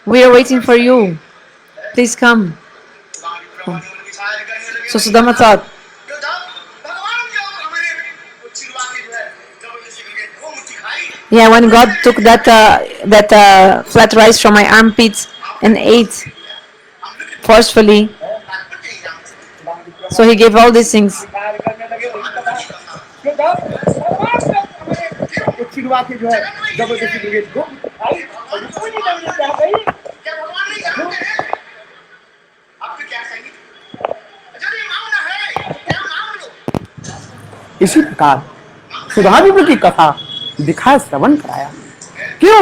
We are waiting for you. Please come." Oh. So Sudama thought, yeah, when God took that flat rice from my armpits and ate forcefully, so He gave all these things. इसी प्रकार सुधारी की कथा दिखाया श्रवण कराया। क्यों?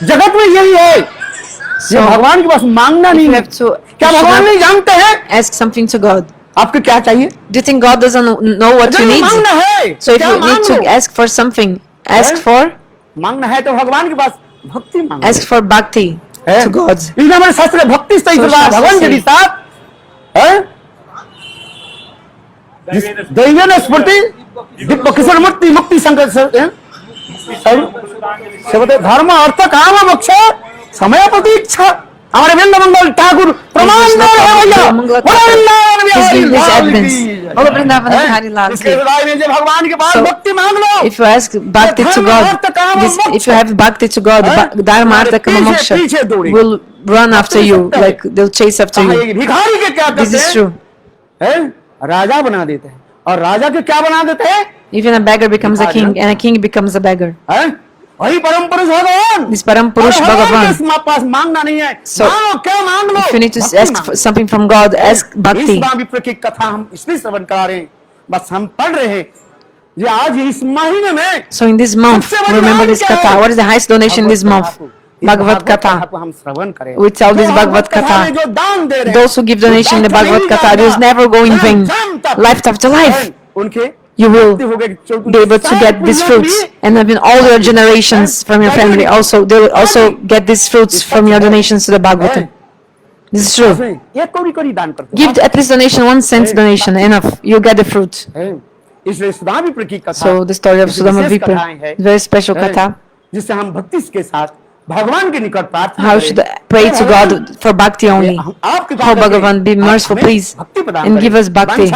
जगत में यही है, ये भगवान के पास मांगना नहीं है। क्या भगवान नहीं जानते हैं? Ask something to God. आपको क्या चाहिए? Do you think God doesn't know what you need? मांगना है। So if you need to ask for something, ask for. मांगना है तो भगवान के पास भक्ति मांगो। Ask for bhakti to God. इसलिए हमारे शास्त्र भक्ति सही So करवा Shastra भगवान say- जी साथ है दैव न स्मृति किशोर मूर्ति मुक्ति संकट धर्म अर्थ काम मोक्ष समय प्रतीक्षा हमारे वृंदावन ठाकुर प्रमाण दे रहे हैं भैया Vrindavan He's Bihari giving this Lal evidence. की Bolo Vrindavan हैं? Bihari Lal इसके ki. हृदय में जो भगवान के पास So, भक्ति मांग लो If you ask bhakti to God, this, if you have bhakti to God, dharma, artha, kama, moksha will run after you, like they'll chase after कहा you. ये भिखारी के क्या This करते is हैं true. हैं? राजा बना देते हैं और राजा के क्या बना देते हैं Even a beggar becomes a king, and a king becomes a beggar. हैं? वही परम पुरुष भगवान This Param Purush और भगवान Bhagavan. के पास मांगना नहीं है So, मांगो क्या मांग लो If you need to भक्ति ask मांगो। for something from God, ask इस bhakti. महाविप्र की कथा हम इसलिए श्रवण करा रहे हैं बस हम पढ़ रहे हैं ये आज इस महीने में So in this month, remember this katha. What is the highest donation in this month? Bhagavad Katha. को हम श्रवण करें We tell this जो Bhagavad कथा में Katha. जो दान दे रहे हैं, Those who give donation in the जो दान Bhagavad नहीं Katha, जाएगा, those never go in vain. जन्म तक, Life after life, उनके you will हो गए जो be able to get these fruits, and even all your generations from your family also, they will also get these fruits from your donations to the Bhagavatam. This is true. ये कोरी दान करते Give at least donation, 1 cent donation, enough. You get the fruit. हैं इसलिए सुदामा की कथा So the story of इसमें Sudama विशेष Vipra, कथाएं हैं, very special हैं, katha. जिससे हम भक्ति के साथ भगवान के निकट प्रार्थना How करें। should I pray to God for bhakti only? हम आपके Oh Bhagavan, be merciful, हमें please, भक्ति प्रदान and करें। give us bhakti.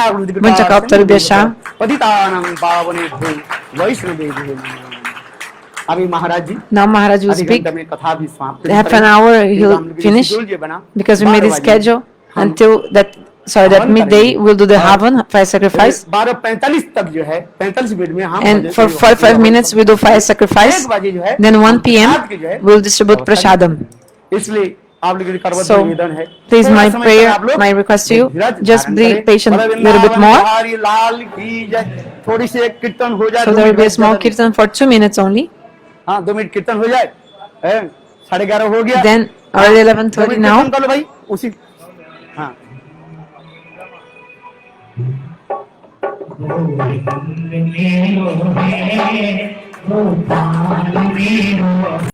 Vanchakaptarubhyasha. पतितानां पावनेभ्यो वैष्णवेभ्यो नमः। अभी महाराज जी Now Maharaj will speak. अधिगंध में कथा भी समाप्त Half an hour he'll finish, because we made a schedule until that. Sorry, that midday we'll do the Havan, fire sacrifice, 12:45 तक जो है 45 मिनट में हम and for 45 minutes we do fire sacrifice. 1 बजे जो है Then 1 p.m. रात के जो है, we'll distribute prasadam. इसलिए आप लोगों की करवत So, निवेदन है please, थोड़ा my समय prayer, तक आप लोग my request to you, Dheeraj just धारण be करें। patient बोले a little bit Vrindavan more. Bihari लाल की जय। थोड़ी सी एक कीर्तन हो जाए So 2 there will be a minute small ज़्यादा नहीं। kirtan for 2 minutes only. हाँ 2 मिनट कीर्तन हो जाए 11:30 हो गया Then already 2 11:30 मिनट now. कीर्तन कर लो भाई उसी हाँ गोविंद मेरो है गोपाल मेरो